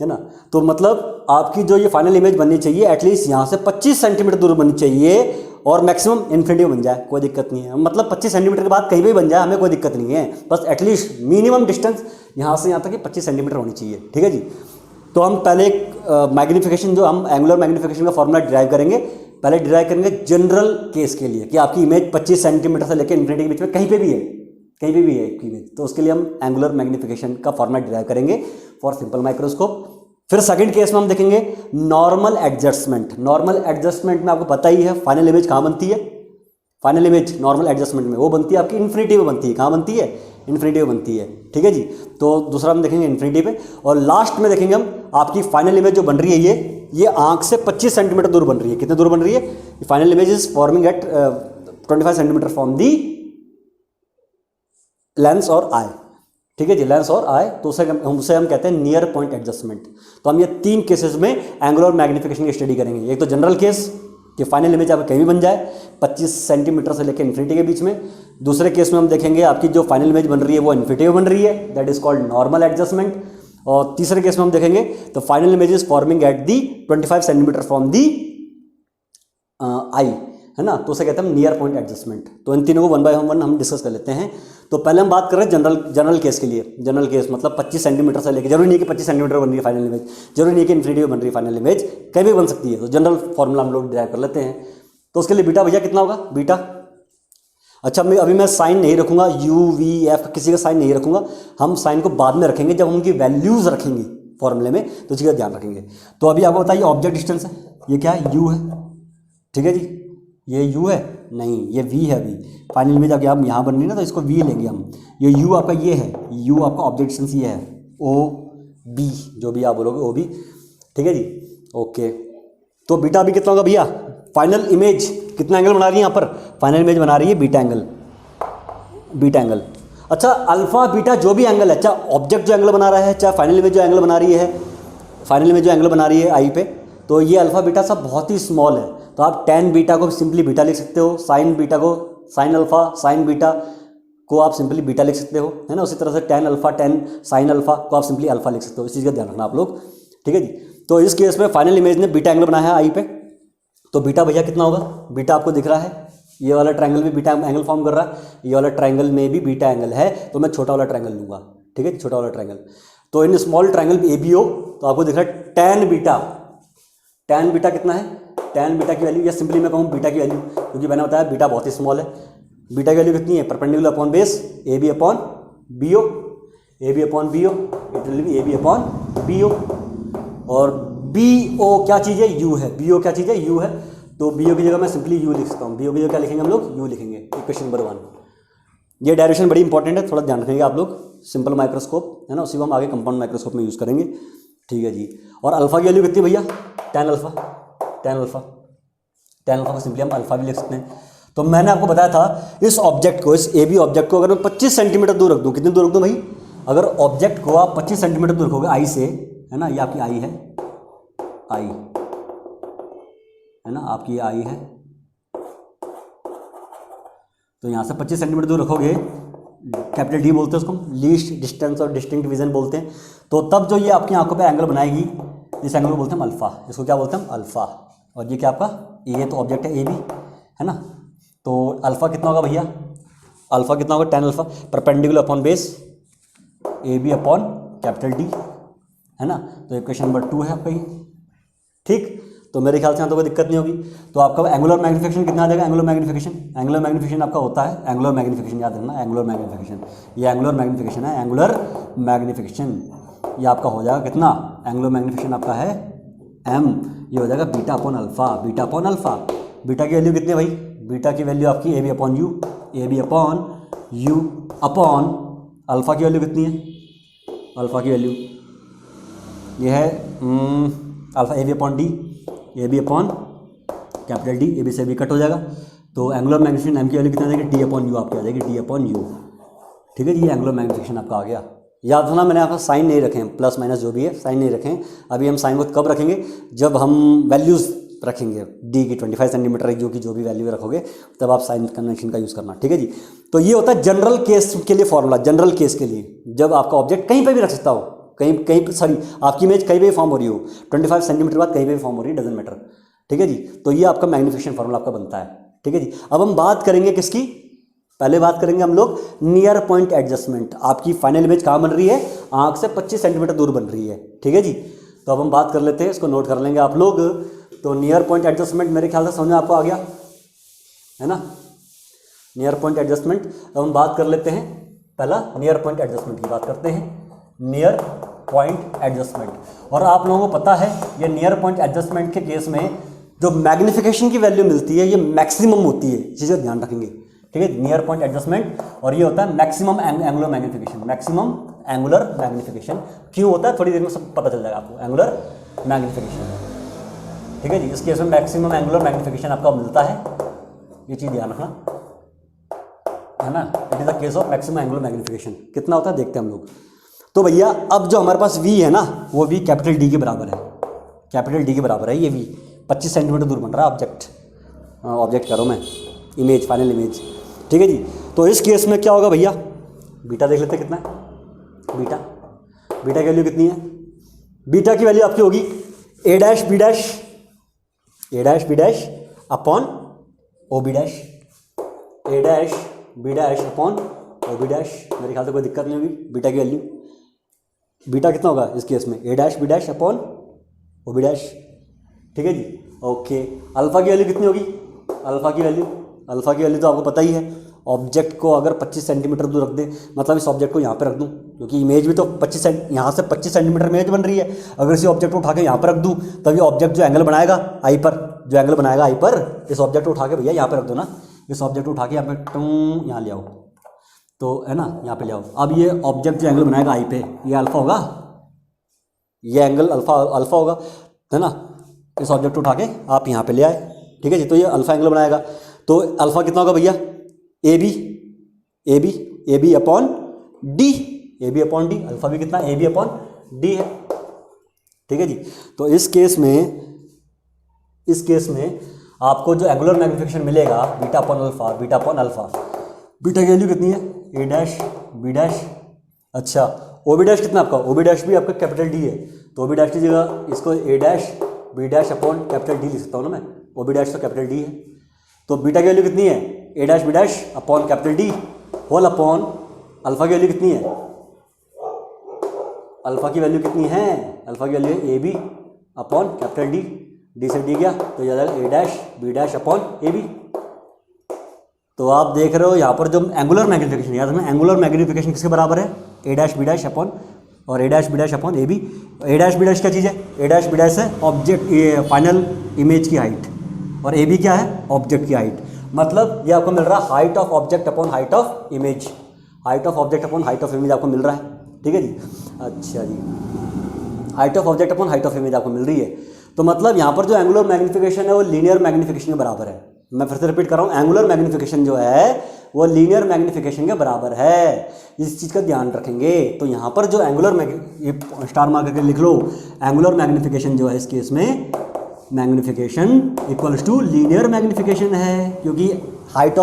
है ना। तो मतलब आपकी जो ये फाइनल इमेज बननी चाहिए एटलीस्ट यहाँ से 25 सेंटीमीटर दूर बननी चाहिए, और मैक्सिमम इन्फिनिटी बन जाए, कोई दिक्कत नहीं है। मतलब 25 सेंटीमीटर के बाद कहीं भी बन जाए, हमें कोई दिक्कत नहीं है, बस एटलीस्ट मिनिमम डिस्टेंस यहाँ से यहाँ तक 25 सेंटीमीटर होनी चाहिए, ठीक है जी। तो हम पहले मैग्नीफिकेशन, जो हम एंगुलर मैग्नीफिकेशन का फॉर्मूला डिराइव करेंगे, पहले डिराइव करेंगे जनरल केस के लिए कि आपकी इमेज 25 सेंटीमीटर से लेकर इन्फिनिटी के बीच में कहीं पे भी है एक इमेज, तो उसके लिए हम एंगुलर मैग्नीफिकेशन का फॉर्मूला डिराइव करेंगे फॉर सिंपल माइक्रोस्कोप। फिर सेकंड केस में हम देखेंगे नॉर्मल एडजस्टमेंट में आपको पता ही है फाइनल इमेज कहाँ बनती है। फाइनल इमेज नॉर्मल एडजस्टमेंट में वो बनती है आपकी इन्फिनिटी में बनती है। कहाँ बनती है? इन्फिनिटी में बनती है, ठीक है जी। तो दूसरा हम देखेंगे इन्फिनिटी पे, और लास्ट में देखेंगे हम आपकी फाइनल इमेज जो बन रही है ये आंख से 25 सेंटीमीटर दूर बन रही है। कितने दूर बन रही है? Final image is forming at 25 centimetre from the lens और आई, ठीक है जी, लेंस और आई। तो उसे हम कहते हैं नियर पॉइंट एडजस्टमेंट। तो हम ये 3 केसेस में एंगुलर मैग्नीफिकेशन की स्टडी करेंगे। एक तो जनरल केस कि फाइनल इमेज आपको कहीं भी बन जाए 25 सेंटीमीटर से लेकर इन्फिनिटी के बीच में। दूसरे केस में हम देखेंगे आपकी जो फाइनल इमेज बन रही है वो इन्फिनिटी में बन रही है, that is called normal adjustment. और तीसरे केस में हम देखेंगे तो final image is forming at the 25 centimetre from the eye, है ना, तो उसे कहते हैं हम नियर पॉइंट एडजस्टमेंट। तो इन तीनों को वन बाय वन हम डिस्कस कर लेते हैं। तो पहले हम बात कर रहे हैं जनरल केस के लिए। जनरल केस मतलब 25 सेंटीमीटर से लेकर, जरूरी नहीं कि 25 सेंटीमीटर बन रही है फाइनल इमेज, जरूरी नहीं कि इन्फिनिटी बन रही है फाइनल इमेज, कहीं भी बन सकती है। तो जनरल फॉर्मूला हम लोग डिराइव कर लेते हैं। तो उसके लिए बीटा भैया कितना होगा, बीटा, अच्छा अभी मैं साइन नहीं रखूंगा, यू वी एफ किसी का साइन नहीं रखूंगा, हम साइन को बाद में रखेंगे जब हम उनकी वैल्यूज रखेंगे फॉर्मूले में, तो इसका ध्यान रखेंगे। तो अभी आपको बताइए ऑब्जेक्ट डिस्टेंस है, ये क्या है, यू है, ठीक है जी, ये यू है नहीं, ये वी है। अभी फाइनल इमेज अगर आप यहाँ बन रही है ना, तो इसको वी लेंगे हम। ये यू आपका ये है, यू आपका ऑब्जेक्ट डिस्टेंस ये है, ओ बी जो भी आप बोलोगे ओ बी, ठीक है जी, ओके। तो बीटा अभी कितना होगा भैया, फाइनल इमेज कितना एंगल बना रही है यहाँ पर, फाइनल इमेज बना रही है बीटा एंगल, बीटा एंगल। अच्छा अल्फा बीटा जो भी एंगल है, चाहे ऑब्जेक्ट जो एंगल बना रहा है, चाहे फाइनल इमेज जो एंगल बना रही है, फाइनल इमेज जो एंगल बना रही है आई पे, तो ये अल्फा बीटा सब बहुत ही स्मॉल है। तो आप टेन बीटा को सिंपली बीटा लिख सकते हो, साइन बीटा को साइन अल्फा, साइन बीटा को आप सिंपली बीटा लिख सकते हो, है ना। उसी तरह से tan alpha ten sine alpha को आप सिंपली अल्फा लिख सकते हो। इस चीज़ का ध्यान रखना आप लोग, ठीक है जी। तो इस केस में फाइनल इमेज ने बीटा एंगल बनाया है आई पे, तो बीटा भैया कितना होगा, बीटा आपको दिख रहा है, ये वाला ट्रायंगल भी बीटा एंगल फॉर्म कर रहा है, ये वाला ट्रायंगल में भी बीटा एंगल है, तो मैं छोटा वाला ट्रायंगल लूँगा, ठीक है, छोटा वाला ट्रायंगल। तो in small triangle A B हो, तो आपको दिख रहा है टेन बीटा, टेन बीटा कितना है, टेन बीटा की वैल्यू, या सिंपली मैं कहूँ बीटा की वैल्यू, क्योंकि मैंने बताया बीटा बहुत ही स्मॉल है, बीटा की वैल्यू कितनी है, perpendicular upon base A B upon B O, A B upon B O, it will be A B upon B O, और बी ओ क्या चीज़ है, यू है, बी ओ क्या चीज़ है, यू है। तो बी ओ की जगह मैं सिंपली यू लिख सकता हूँ, बी ओ की जगह क्या लिखेंगे हम लोग, यू लिखेंगे, इक्वेशन नंबर 1। ये डायरेक्शन बड़ी इंपॉर्टेंट है, थोड़ा ध्यान रखेंगे आप लोग। सिंपल माइक्रोस्कोप है ना, उसी को हम आगे कंपाउंड माइक्रोस्कोप में यूज़ करेंगे, ठीक है जी। और अल्फा की वैल्यू कितनी भैया, tan alpha, tan alpha, tan alpha को सिंपली हम अल्फा भी लिख सकते हैं। तो मैंने आपको बताया था इस ऑब्जेक्ट को, इस ए बी ऑब्जेक्ट को अगर मैं 25 सेंटीमीटर दूर रख दूँ, कितनी दूर रख दूँ भाई, अगर ऑब्जेक्ट को आप 25 सेंटीमीटर दूर रखोगे आई से, है ना, ये आपकी आई है, आई है ना, आपकी ये आई है, तो यहाँ से 25 सेंटीमीटर दूर रखोगे, कैपिटल डी बोलते हैं उसको, लीस्ट डिस्टेंस और डिस्टिंक्ट विजन बोलते हैं। तो तब जो ये आपकी आंखों पे एंगल बनाएगी, इस एंगल को बोलते हैं हम अल्फा, इसको क्या बोलते हैं हम अल्फा। और ये क्या आपका, ये तो ऑब्जेक्ट है ए बी, है ना, तो अल्फा कितना होगा भैया, अल्फा कितना होगा, ten alpha, perpendicular upon base A B upon capital D, है ना। तो इक्वेशन नंबर 2 है आपका ये, ठीक। तो मेरे ख्याल से यहाँ तो कोई दिक्कत नहीं होगी। तो आपका एंगुलर मैग्नीफिकेशन कितना आ जाएगा, एंगुलर मैग्नीफिकेशन, एंगुलर मैग्नीफिकेशन आपका होता है, एंगुलर मैग्नीफिकेशन याद रखना, एंगुलर मैग्नीफिकेशन, ये एंगुलर मैग्नीफिकेशन है, एंगुलर मैग्नीफिकेशन, ये आपका हो जाएगा कितना, एंगुलर मैग्नीफिकेशन आपका है एम, ये हो जाएगा beta upon alpha, beta upon alpha. Beta की वैल्यू कितनी है भाई, बीटा की वैल्यू आपकी A B upon U, A B upon U upon alpha की वैल्यू कितनी है, अल्फा की वैल्यू ये है alpha A B upon D, A B upon capital D, A B से बी कट हो जाएगा। तो एंगुलर मैग्नीफिकेशन एम की वैल्यू कितनी आ जाएगी, डी अपॉन यू आपकी आ जाएगी, डी अपॉन यू, ठीक है जी। ये एंगुलर मैग्नीफिकेशन आपका आ गया। याद रखना मैंने आपका साइन नहीं रखे हैं, प्लस माइनस जो भी है साइन नहीं रखें। अभी हम साइन को कब रखेंगे, जब हम वैल्यूज़ रखेंगे, डी की 25 सेंटीमीटर जो की जो भी वैल्यू रखोगे, तब आप साइन कन्वेंशन का यूज़ करना, ठीक है जी। तो ये होता है जनरल केस के लिए फॉर्मूला, जनरल केस के लिए, जब आपका ऑब्जेक्ट कहीं पर भी रख सकता हो, कहीं कहीं सॉरी आपकी इमेज कहीं भी फॉर्म हो रही हो, 25 सेंटीमीटर बाद कहीं भी फॉर्म हो रही है, डजंट मैटर, ठीक है जी। तो ये आपका मैग्नीफिकेशन फॉर्मूला आपका बनता है, ठीक है जी। अब हम बात करेंगे किसकी, पहले बात करेंगे हम लोग नियर पॉइंट एडजस्टमेंट। आपकी फाइनल इमेज कहाँ बन रही है, आंख से 25 सेंटीमीटर दूर बन रही है, ठीक है जी। तो अब हम बात कर लेते हैं, इसको नोट कर लेंगे आप लोग। तो नियर पॉइंट एडजस्टमेंट मेरे ख्याल से समझ में आपको आ गया है ना, नियर पॉइंट एडजस्टमेंट। अब हम बात कर लेते हैं, पहला नियर पॉइंट एडजस्टमेंट की बात करते हैं, नियर पॉइंट एडजस्टमेंट। और आप लोगों को पता है ये नियर पॉइंट एडजस्टमेंट के केस में जो मैग्नीफिकेशन की वैल्यू मिलती है ये मैक्सिमम होती है, इस चीज़ का ध्यान रखेंगे, ठीक है। नियर पॉइंट एडजस्टमेंट, और ये होता है maximum angular magnification, maximum angular magnification क्यों होता है, थोड़ी देर में सब पता चल जाएगा आपको, एंगुलर मैग्नीफिकेशन, ठीक है जी। इस केस में मैक्सिमम एंगुलर मैग्नीफिकेशन आपका मिलता है, ये चीज़ ध्यान रखना, है ना। It is the case of maximum angular magnification. कितना होता है देखते हैं हम लोग। तो भैया अब जो हमारे पास v है ना, वो v कैपिटल D के बराबर है, कैपिटल D के बराबर है ये v, 25 सेंटीमीटर दूर बन रहा है ऑब्जेक्ट करो मैं, इमेज, फाइनल इमेज, ठीक है जी। तो इस केस में क्या होगा भैया, बीटा देख लेते हैं कितना है, बीटा, बीटा की वैल्यू कितनी है, बीटा की वैल्यू आपकी होगी a dash B dash, a dash B dash upon O B dash, A dash B dash upon O B dash. मेरे ख्याल से कोई दिक्कत नहीं होगी। बीटा की वैल्यू, बीटा कितना होगा इस केस में, A dash B dash upon O B dash. ठीक है जी, ओके। अल्फ़ा की वैल्यू कितनी होगी, अल्फ़ा की वैल्यू तो आपको पता ही है। ऑब्जेक्ट को अगर 25 सेंटीमीटर दूर रख दे, मतलब इस ऑब्जेक्ट को यहाँ पे रख दूँ, क्योंकि इमेज भी तो 25 यहाँ से 25 सेंटीमीटर इमेज बन रही है। अगर इसी ऑब्जेक्ट को उठा के यहाँ पर रख दूँ, तब ये ऑब्जेक्ट जो एंगल बनाएगा आई पर, इस ऑब्जेक्ट को उठा के भैया यहाँ पे रख दो ना, इस ऑब्जेक्ट को उठा के यहाँ पे टूँ यहाँ ले आओ, तो है ना, यहाँ पे ले आओ। अब ये ऑब्जेक्ट जो एंगल बनाएगा आई पे, ये अल्फ़ा होगा, ये एंगल अल्फ़ा होगा, है ना। इस ऑब्जेक्ट को उठा के आप यहाँ पे ले आए, ठीक है जी। तो ये अल्फ़ा एंगल बनाएगा, तो अल्फ़ा कितना होगा भैया, A B upon D, alpha भी कितना, ए बी अपॉन डी है। ठीक है जी। तो इस केस में आपको जो एंगुलर मैग्निफिकेशन मिलेगा बीटा अपॉन अल्फ़ा, बीटा की वैल्यू कितनी है, ए डैश बी डैश। अच्छा, ओ बी डैश कितना आपका, ओ बी डैश भी आपका कैपिटल डी है, तो ओ बी डैश की जगह इसको A dash B dash upon capital D लिख सकता हूँ ना मैं, ओ बी डैश तो कैपिटल डी है। तो बीटा की वैल्यू कितनी है, A dash B dash upon capital D whole upon alpha की वैल्यू कितनी है, अल्फ़ा की value A B upon capital D, D से डी गया तो यह जाएगा A dash B dash upon A B. तो आप देख रहे हो यहाँ पर जो एंगुलर मैग्निफिकेशन, याद रखना एंगुलर मैग्निफिकेशन किसके बराबर है, A dash B dash upon और A dash B dash upon A B. A dash B dash क्या चीज़ है, ए डैश बी डैश है ऑब्जेक्ट, ये फाइनल इमेज की हाइट, और ए बी क्या है, ऑब्जेक्ट की हाइट। मतलब ये आपको मिल रहा है height of object upon height of image, आपको मिल रहा है। ठीक है जी, अच्छा जी, height of object upon height of image आपको मिल रही है। तो मतलब यहाँ पर जो एंगुलर मैग्निफिकेशन है वो लीनियर मैग्निफिकेशन के बराबर है। मैं फिर से रिपीट कर रहा हूँ, एंगुलर मैग्निफिकेशन जो है वो लीनियर मैग्निफिकेशन के बराबर है। इस चीज़ का ध्यान रखेंगे। तो यहाँ पर जो एंगुलर ये स्टार मार्क करके लिख लो, एंगुलर मैग्निफिकेशन जो है इस केस में magnification equals to linear magnification है, क्योंकि height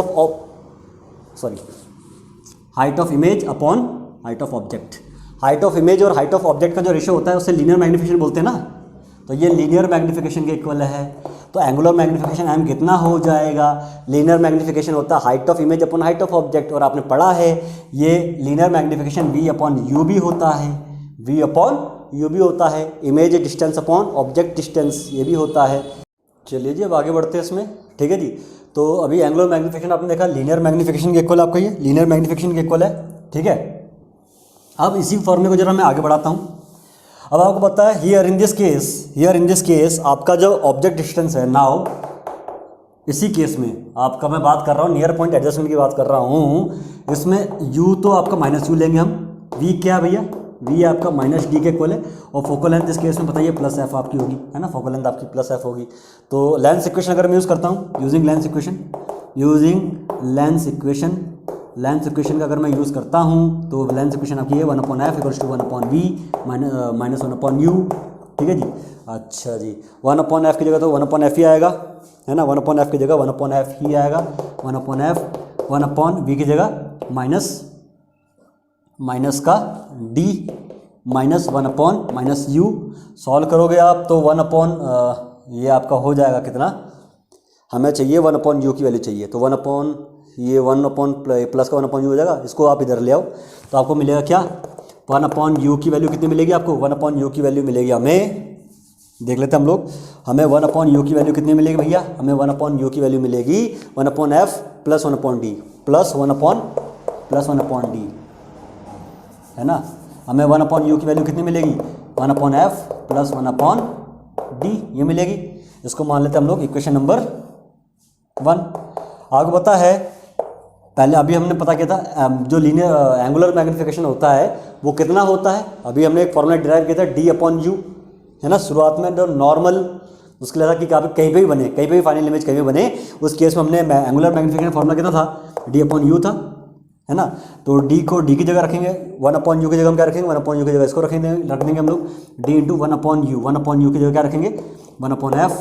of image upon height of object, height of image और हाइट ऑफ ऑब्जेक्ट का जो रेशियो होता है उसे लीनियर मैग्निफिकेशन बोलते हैं ना। तो ये लीनियर मैग्निफिकेशन के इक्वल है। तो एंगुलर मैग्निफिकेशन एम कितना हो जाएगा, लीनियर मैग्निफिकेशन होता है height of image upon height of object, और आपने पढ़ा है ये linear magnification V upon U भी होता है, image distance upon object distance ये भी होता है। चलिए जी, अब आगे बढ़ते हैं इसमें। ठीक है जी, तो अभी एंगुलर मैग्निफिकेशन आपने देखा लीनियर मैग्निफिकेशन के इक्वल, आपका ये लीनियर मैग्निफिकेशन के इक्वल है। ठीक है, अब इसी फॉर्मूले को जरा मैं आगे बढ़ाता हूँ। अब आपको पता है हियर इन दिस केस आपका जो ऑब्जेक्ट डिस्टेंस है, नाउ इसी केस में आपका मैं बात कर रहा हूँ नियर पॉइंट एडजस्टमेंट की बात कर रहा हूँ। इसमें u तो आपका माइनस यू लेंगे हम, v क्या है भैया, v आपका माइनस डी के इक्वल है, और फोकल लेंथ इस केस में बताइए प्लस एफ आपकी होगी, है ना, फोकल लेंथ आपकी प्लस एफ होगी। तो लेंस इक्वेशन अगर मैं यूज़ करता हूँ, यूजिंग लेंस इक्वेशन का अगर मैं यूज़ करता हूँ तो लेंस इक्वेशन आपकी है 1/f equals to 1/v minus 1/u। ठीक है जी, अच्छा जी, 1/f की जगह तो 1/f ही आएगा, है ना, 1/f की जगह 1/f ही आएगा, 1/f 1/v की जगह माइनस का d माइनस 1/-u। सॉल्व करोगे आप तो 1/, ये आपका हो जाएगा कितना, हमें चाहिए 1/u की वैल्यू चाहिए, तो 1/, ये 1/ प्लस का 1/u हो जाएगा, इसको आप इधर ले आओ तो आपको मिलेगा क्या, 1/u की वैल्यू कितनी मिलेगी आपको, 1/u की वैल्यू मिलेगी हमें, देख लेते हैं हम लोग, हमें 1/u की वैल्यू कितनी मिलेगी भैया, हमें 1/u की वैल्यू मिलेगी 1/f plus 1/d plus 1/d, है ना। हमें 1/u की वैल्यू कितनी मिलेगी, 1/f प्लस 1/d ये मिलेगी। इसको मान लेते हैं हम लोग इक्वेशन नंबर 1। आपको पता है पहले अभी हमने पता किया था जो लीनियर एंगुलर मैग्निफिकेशन होता है वो कितना होता है, अभी हमने एक फॉर्मूला डिराइव किया था d/u, है ना। शुरुआत में जो नॉर्मल उसके लिए था कि कहीं पे भी बने, कहीं पे भी फाइनल इमेज कहीं भी बने, उस केस में हमने एंगुलर मैग्निफिकेशन फॉर्मूला कितना था, d/u था, है ना। तो d को d की जगह रखेंगे, 1/u की जगह हम क्या रखेंगे, 1/u की जगह इसको रख देंगे हम लोग, d इंटू 1/u, 1/u की जगह क्या रखेंगे 1/f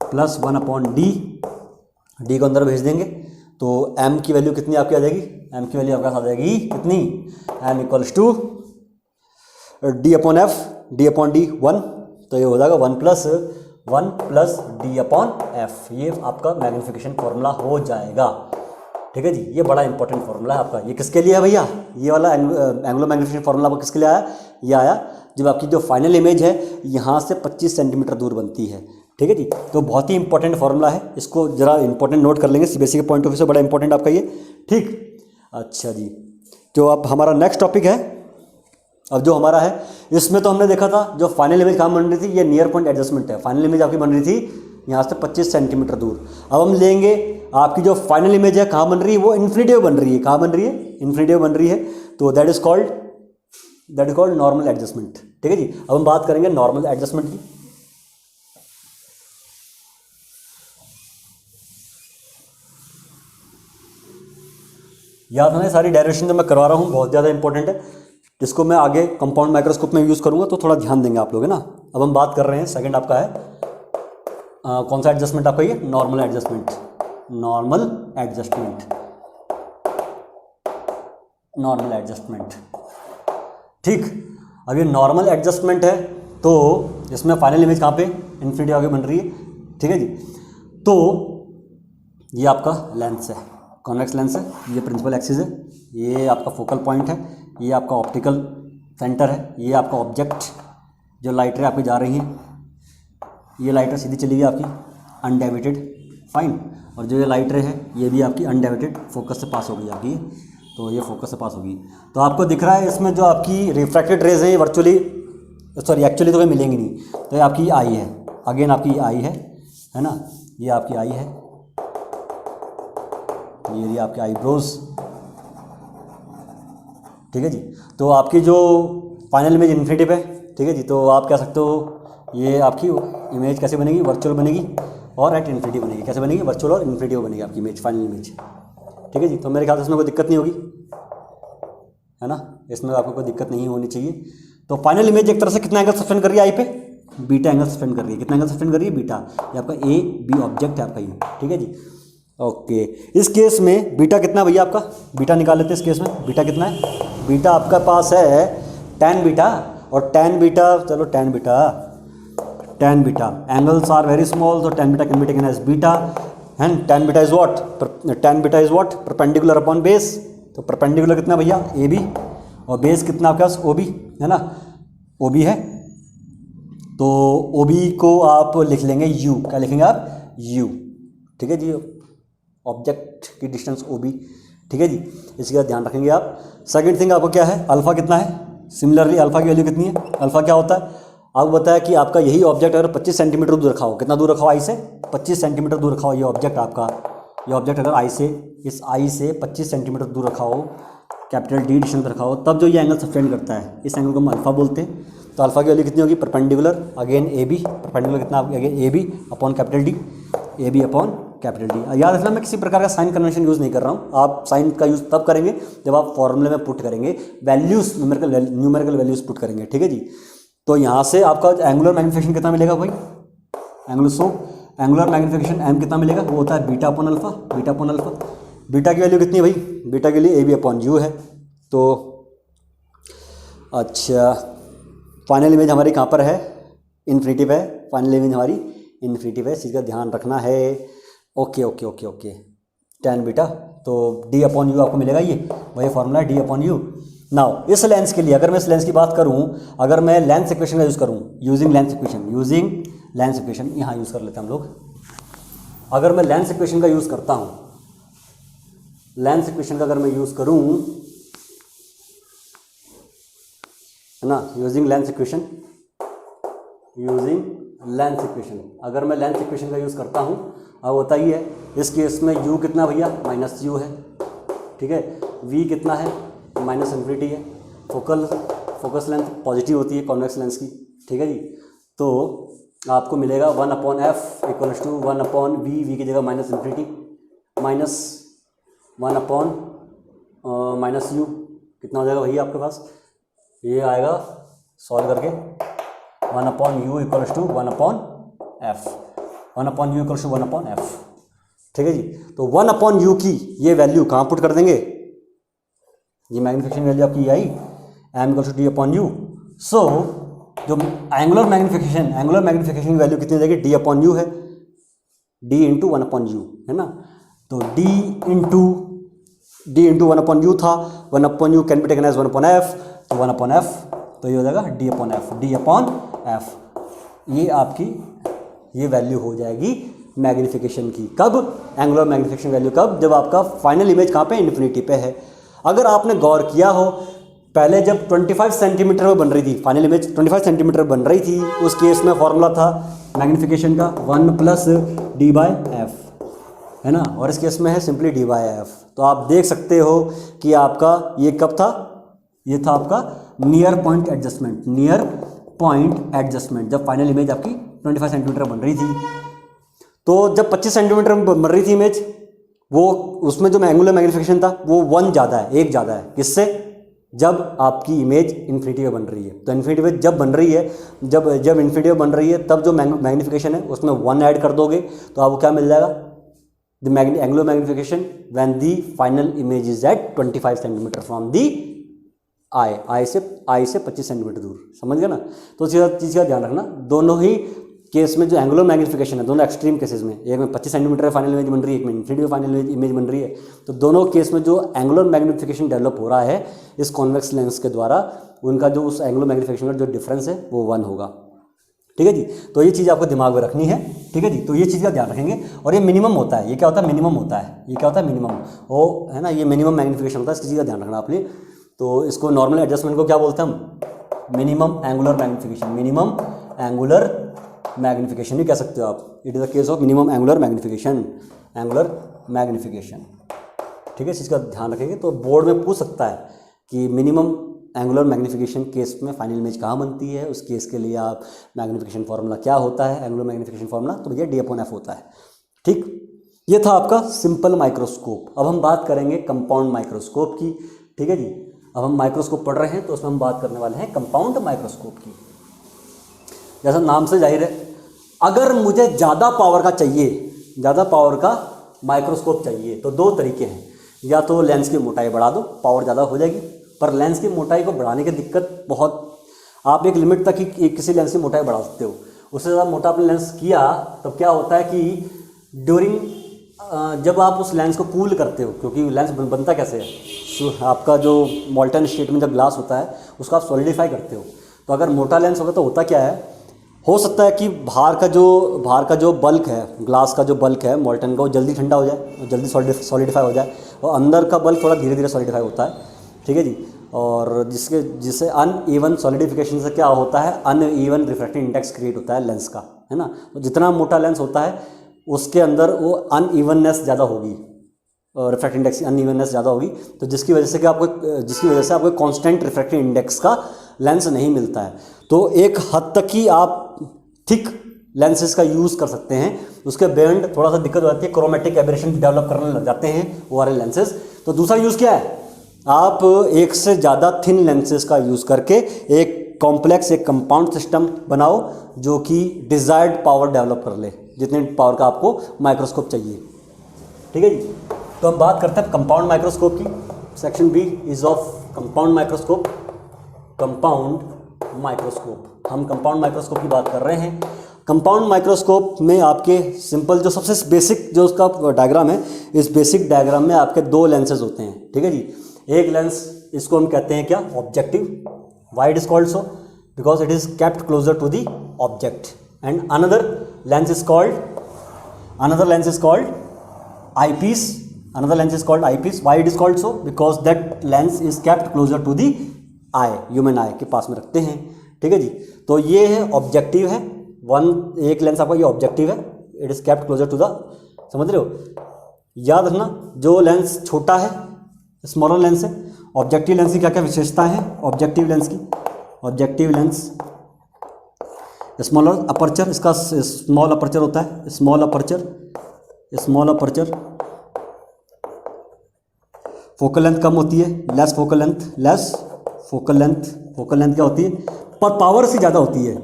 प्लस 1/d, d को अंदर भेज देंगे तो m की वैल्यू कितनी आपकी आ जाएगी, m की वैल्यू आपके पास आ जाएगी कितनी, m equals to d/f d/d 1, तो ये हो जाएगा 1 plus 1 plus D upon F, ये आपका मैग्नीफिकेशन फॉर्मूला हो जाएगा। ठीक है जी, ये बड़ा इंपॉर्टेंट फॉर्मूला है आपका। ये किसके लिए है भैया, ये वाला एंगुलर मैग्नीफिकेशन फॉर्मूला आपको किसके लिए आया, ये आया जब आपकी जो फाइनल इमेज है यहाँ से 25 सेंटीमीटर दूर बनती है। ठीक है जी, तो बहुत ही इंपॉर्टेंट फॉर्मूला है, इसको जरा इंपॉर्टेंट नोट कर लेंगे, सीबीएसई के पॉइंट ऑफ व्यू से बड़ा इंपॉर्टेंट आपका ये। ठीक, अच्छा जी, जो अब हमारा नेक्स्ट टॉपिक है, अब जो हमारा है इसमें तो हमने देखा था जो फाइनल इमेज कहाँ बन रही थी, ये नियर पॉइंट एडजस्टमेंट है। फाइनल इमेज आपकी बन रही थी यहाँ से 25 सेंटीमीटर दूर। अब हम लेंगे आपकी जो फाइनल इमेज है कहाँ बन रही है, वो इन्फिनिटिव बन रही है। कहाँ बन रही है, इन्फिनिटिव बन रही है, तो that is called normal adjustment. ठीक है जी, अब हम बात करेंगे नॉर्मल एडजस्टमेंट की। याद है सारी डायरेक्शन जो मैं करवा रहा हूँ बहुत ज़्यादा इंपॉर्टेंट है, जिसको मैं आगे कंपाउंड माइक्रोस्कोप में यूज़ करूँगा, तो थोड़ा ध्यान देंगे आप लोग, है ना। अब हम बात कर रहे हैं सेकंड आपका है कौन सा एडजस्टमेंट आपका, ये normal adjustment. Normal adjustment, normal adjustment. ठीक, अब ये नॉर्मल एडजस्टमेंट है, तो इसमें फाइनल इमेज कहाँ पे, इन्फिनिटी आगे बन रही है। ठीक है जी, तो ये आपका लेंस है, कॉन्वेक्स लेंस है, ये प्रिंसिपल एक्सिस है, ये आपका फोकल पॉइंट है, ये आपका ऑप्टिकल सेंटर है, ये आपका ऑब्जेक्ट, जो लाइट रे आपकी जा रही हैं, ये लाइट रे सीधी चली गई आपकी अनडाइवर्टेड, फाइन, और जो ये लाइट रे है ये भी आपकी अनडाइवर्टेड फोकस से पास हो गई आपकी, तो ये फोकस से पास होगी। तो आपको दिख रहा है इसमें जो आपकी रिफ्रैक्टेड रेज है वर्चुअली, सॉरी एक्चुअली तो कोई मिलेंगी नहीं, तो ये आपकी आई है, अगेन आपकी आई है ना, ये आपकी आई है, ये रही आपकी आईब्रोज। ठीक है जी, तो आपकी जो फाइनल इमेज इन्फिनिटिव है। ठीक है जी, तो आप कह सकते हो ये आपकी इमेज कैसे बनेगी, वर्चुअल बनेगी और एट इन्फिनिटी बनेगी। कैसे बनेगी, वर्चुअल और इन्फिनिटी बनेगी आपकी इमेज, फाइनल इमेज। ठीक है जी, तो मेरे ख्याल से इसमें कोई दिक्कत नहीं होगी, है ना, इसमें आपको कोई दिक्कत नहीं होनी चाहिए। तो फाइनल इमेज एक तरह से कितना एंगल सस्पेंड कर रही है आई पे, बीटा एंगल सस्पेंड कर रही है। कितना एंगल सस्पेंड कर रही है, बीटा। ये आपका ए बी ऑब्जेक्ट है आपका ये। ठीक है जी, ओके। इस केस में बीटा कितना भैया आपका, बीटा निकाल लेते हैं इस केस में। बीटा कितना है, बीटा आपका पास है tan बीटा, और tan बीटा, चलो tan beta angles are very small, तो tan beta can be taken as beta, and tan beta is what, perpendicular upon base. तो परपेंडिकुलर कितना भैया, ए बी, और बेस कितना आपके पास, ओ बी, है ना, ओ बी है, तो ओ बी को आप लिख लेंगे यू। क्या लिखेंगे आप, यू। ठीक है जी, ऑब्जेक्ट की डिस्टेंस ओ बी। ठीक है जी, इसी का ध्यान रखेंगे आप। सेकंड थिंग आपको क्या है, अल्फा कितना है, सिमिलरली अल्फा की वैल्यू कितनी है, अल्फा क्या होता है, आपको बताया कि आपका यही ऑब्जेक्ट अगर 25 सेंटीमीटर दूर रखा हो, कितना दूर रखा हो आई से, 25 सेंटीमीटर दूर रखा हो ये ऑब्जेक्ट आपका, ये ऑब्जेक्ट अगर आई से, इस आई से 25 सेंटीमीटर दूर रखा हो, कैपिटल डी डिस्टेंस पर रखा हो, तब जो ये एंगल सस्टेन करता है, इस एंगल को हम अल्फा बोलते हैं। तो अल्फा की वैल्यू कितनी होगी, perpendicular again A B, perpendicular कितना again A B upon capital D, A B upon capital D. याद रखना मैं किसी प्रकार का साइन कन्वेंशन यूज़ नहीं कर रहा हूँ, आप साइन का यूज़ तब करेंगे जब आप फॉर्मूले में पुट करेंगे वैल्यूज़, न्यूमेरिकल वैल्यूज़ पुट करेंगे। ठीक है जी, तो यहाँ से आपका एंगुलर मैग्नीफिकेशन कितना मिलेगा भाई, एंगुलर मैग्नीफिकेशन एम कितना मिलेगा, वो होता है beta upon alpha, beta upon alpha. Beta की वैल्यू कितनी है भाई, बीटा के लिए ए बी अपॉन यू है। तो अच्छा, फाइनल इमेज हमारी कहाँ पर है, इन्फिनिटिव है, फाइनल इमेज हमारी इन्फिनिटिव है, इसी का ध्यान रखना है। Okay okay okay okay, tan beta, तो d अपॉन यू आपको मिलेगा, ये वही फॉर्मूला है d अपॉन यू। नाउ इस लेंस के लिए अगर मैं इस लेंस की बात करूं, अगर मैं लेंस इक्वेशन का यूज़ करूं, यूजिंग लेंस इक्वेशन यहाँ यूज़ कर लेते हैं हम लोग। अगर मैं लेंस इक्वेशन का यूज़ करता हूं, लेंस इक्वेशन का अगर मैं यूज़ करूं, है ना, यूजिंग लेंस इक्वेशन, अगर मैं लेंस इक्वेशन का यूज़ करता हूं, अब होता ही है इस केस में u कितना भैया, माइनस यू है। ठीक है, v कितना है, माइनस इन्फिनिटी है। फोकस लेंथ पॉजिटिव होती है कॉन्वेक्स लेंस की। ठीक है जी, तो आपको मिलेगा 1 upon F equals to 1 upon V की जगह minus infinity, minus 1 upon minus U, कितना हो जाएगा भैया आपके पास, ये आएगा सॉल्व करके 1 upon U equals to 1 upon F, 1 upon U equals to 1 upon F. ठीक है जी, तो 1 अपॉन यू की ये वैल्यू कहाँ पुट कर देंगे, ये मैग्नीफिकेशन वैल्यू आपकी आई, M equals to D upon U. So जो एंगुलर मैग्नीफिकेशन की वैल्यू कितनी हो जाएगी, डी अपॉन यू है, D into one upon U है ना। तो D into one upon U था, one upon U can be taken as one upon F, तो वन अपॉन एफ, तो ये हो जाएगा D upon F, D upon F. ये आपकी ये वैल्यू हो जाएगी मैग्नीफिकेशन की। कब? एंगुलर मैग्नीफिकेशन वैल्यू कब? जब आपका फाइनल इमेज कहाँ पे, इन्फिनिटी पे है। अगर आपने गौर किया हो, पहले जब 25 सेंटीमीटर में बन रही थी फाइनल इमेज, 25 सेंटीमीटर बन रही थी, उस केस में फॉर्मूला था मैग्नीफिकेशन का 1 प्लस डी बाय एफ, है ना। और इस केस में है सिंपली डी बाय एफ। तो आप देख सकते हो कि आपका ये कब था, ये था आपका नियर पॉइंट एडजस्टमेंट, जब फाइनल इमेज आपकी 25 सेंटीमीटर बन रही थी। तो जब 25 सेंटीमीटर में बन रही थी इमेज, वो उसमें जो एंगुलर मैग्नीफिकेशन था वो 1 ज़्यादा है, 1 ज़्यादा है। किससे? जब आपकी इमेज इन्फिनिटी में बन रही है। तो इन्फिनिटी में जब बन रही है, जब इन्फिनिटी में बन रही है, तब जो मैग्नीफिकेशन है उसमें 1 ऐड कर दोगे तो आपको क्या मिल जाएगा, the angular magnification when the final image is at 25 centimetre from the eye से 25 सेंटीमीटर दूर। समझ गए ना। तो चीज़ का ध्यान रखना, दोनों ही केस में जो एंगुलर मैग्नीफिकेशन है, दोनों एक्सट्रीम केसेस में, एक में 25 सेंटीमीटर फाइनल इमेज बन रही है, एक में इन्फिनिटी फाइनल इमेज बन रही है, तो दोनों केस में जो एंगुलर मैग्नीफिकेशन डेवलप हो रहा है इस कॉन्वेक्स लेंस के द्वारा, उनका जो उस एंगुलर मैग्नीफिकेशन का जो डिफरेंस है वो 1 होगा। ठीक है जी। तो ये चीज़ आपको दिमाग में रखनी है। ठीक है जी। तो ये चीज़ का ध्यान रखेंगे। और ये मिनिमम होता है, ये क्या होता है, मिनिमम होता है, ये क्या होता है, मिनिमम, वो है ना, ये मिनिमम मैग्नीफिकेशन होता है। इस चीज़ का ध्यान रखना आपने। तो इसको नॉर्मल एडजस्टमेंट को क्या बोलते हैं हम, minimum angular magnification, minimum angular magnification भी कह सकते हो आप। It is the case of minimum angular magnification, ठीक है। इस चीज़ का ध्यान रखेंगे। तो बोर्ड में पूछ सकता है कि मिनिमम एंगुलर मैग्नीफिकेशन केस में फाइनल इमेज कहाँ बनती है, उस केस के लिए आप मैग्नीफिकेशन फार्मूला क्या होता है, एंगुलर मैग्नीफिकेशन फार्मूला, तो भैया डी अपॉन एफ होता है। ठीक, ये था आपका सिंपल माइक्रोस्कोप। अब हम बात करेंगे कंपाउंड माइक्रोस्कोप की। ठीक है जी। अब हम माइक्रोस्कोप पढ़ रहे हैं तो उसमें हम बात करने वाले हैं कंपाउंड माइक्रोस्कोप की। जैसा नाम से जाहिर है, अगर मुझे ज़्यादा पावर का चाहिए, ज़्यादा पावर का माइक्रोस्कोप चाहिए, तो 2 तरीके हैं। या तो लेंस की मोटाई बढ़ा दो, पावर ज़्यादा हो जाएगी। पर लेंस की मोटाई को बढ़ाने की दिक्कत बहुत, आप एक लिमिट तक ही किसी लेंस की मोटाई बढ़ा सकते हो। उससे ज़्यादा मोटा आपने लेंस किया तब क्या होता है कि ड्यूरिंग जब आप उस लेंस को कूल करते हो, क्योंकि लेंस बनता कैसे है, आपका जो मोल्टन स्टेट में जब ग्लास होता है उसको आप सॉलिडिफाई करते हो। तो अगर मोटा लेंस होगा तो होता क्या है, हो सकता है कि बाहर का जो बल्क है, ग्लास का जो बल्क है मोल्टन का, वो जल्दी ठंडा हो जाए और जल्दी सॉलिडिफाई हो जाए, और अंदर का बल्क थोड़ा धीरे धीरे सॉलिडिफाई होता है। ठीक है जी। और जिससे अनइवन सॉलिडिफिकेशन से क्या होता है, अनइवन रिफ्रैक्टिव इंडेक्स क्रिएट होता है लेंस का, है ना। तो जितना मोटा लेंस होता है उसके अंदर वो अनइवननेस ज़्यादा होगी, रिफ्रैक्टिव इंडेक्स की अनइवननेस ज़्यादा होगी। तो जिसकी वजह से आपको कांस्टेंट रिफ्रैक्टिव इंडेक्स का लेंस नहीं मिलता है। तो एक हद तक ही आप थिक लेंसेज का यूज़ कर सकते हैं, उसके बियॉन्ड थोड़ा सा दिक्कत हो जाती है, क्रोमेटिक एबरेशन डेवलप करने लग जाते हैं वो वाले लेंसेज। तो दूसरा यूज़ क्या है, आप एक से ज़्यादा थिन लेंसेज का यूज़ करके एक कॉम्प्लेक्स, एक कंपाउंड सिस्टम बनाओ जो कि डिज़ायर्ड पावर डेवलप कर ले, जितने पावर का आपको माइक्रोस्कोप चाहिए। ठीक है जी। तो हम बात करते हैं कंपाउंड माइक्रोस्कोप की। Section B is of compound microscope. Compound microscope, हम कंपाउंड माइक्रोस्कोप की बात कर रहे हैं। कंपाउंड माइक्रोस्कोप में आपके सिंपल जो सबसे बेसिक जो उसका डायग्राम है, इस बेसिक डायग्राम में आपके 2 लेंसेज होते हैं। ठीक है जी। एक लेंस, इसको हम कहते हैं क्या, objective. Why it is called so, because it is kept closer to the object. And another lens is called eyepiece. Another lens is called eyepiece. Why it is called so? Because that lens is kept closer to the eye, human eye के पास में रखते हैं। ठीक है जी। तो ये है objective है, एक लेंस आपका ये ऑब्जेक्टिव है, it is kept closer to the, समझ रहे हो। याद रखना, जो लेंस छोटा है स्मॉलर लेंस है। ऑब्जेक्टिव लेंस की क्या क्या विशेषताएं हैं ऑब्जेक्टिव लेंस की, ऑब्जेक्टिव लेंस स्मॉलर अपर्चर, इसका स्मॉल अपर्चर होता है, स्मॉल अपर्चर, फोकल लेंथ कम होती है, लेस फोकल लेंथ क्या होती है, पर पावर से ज़्यादा होती है,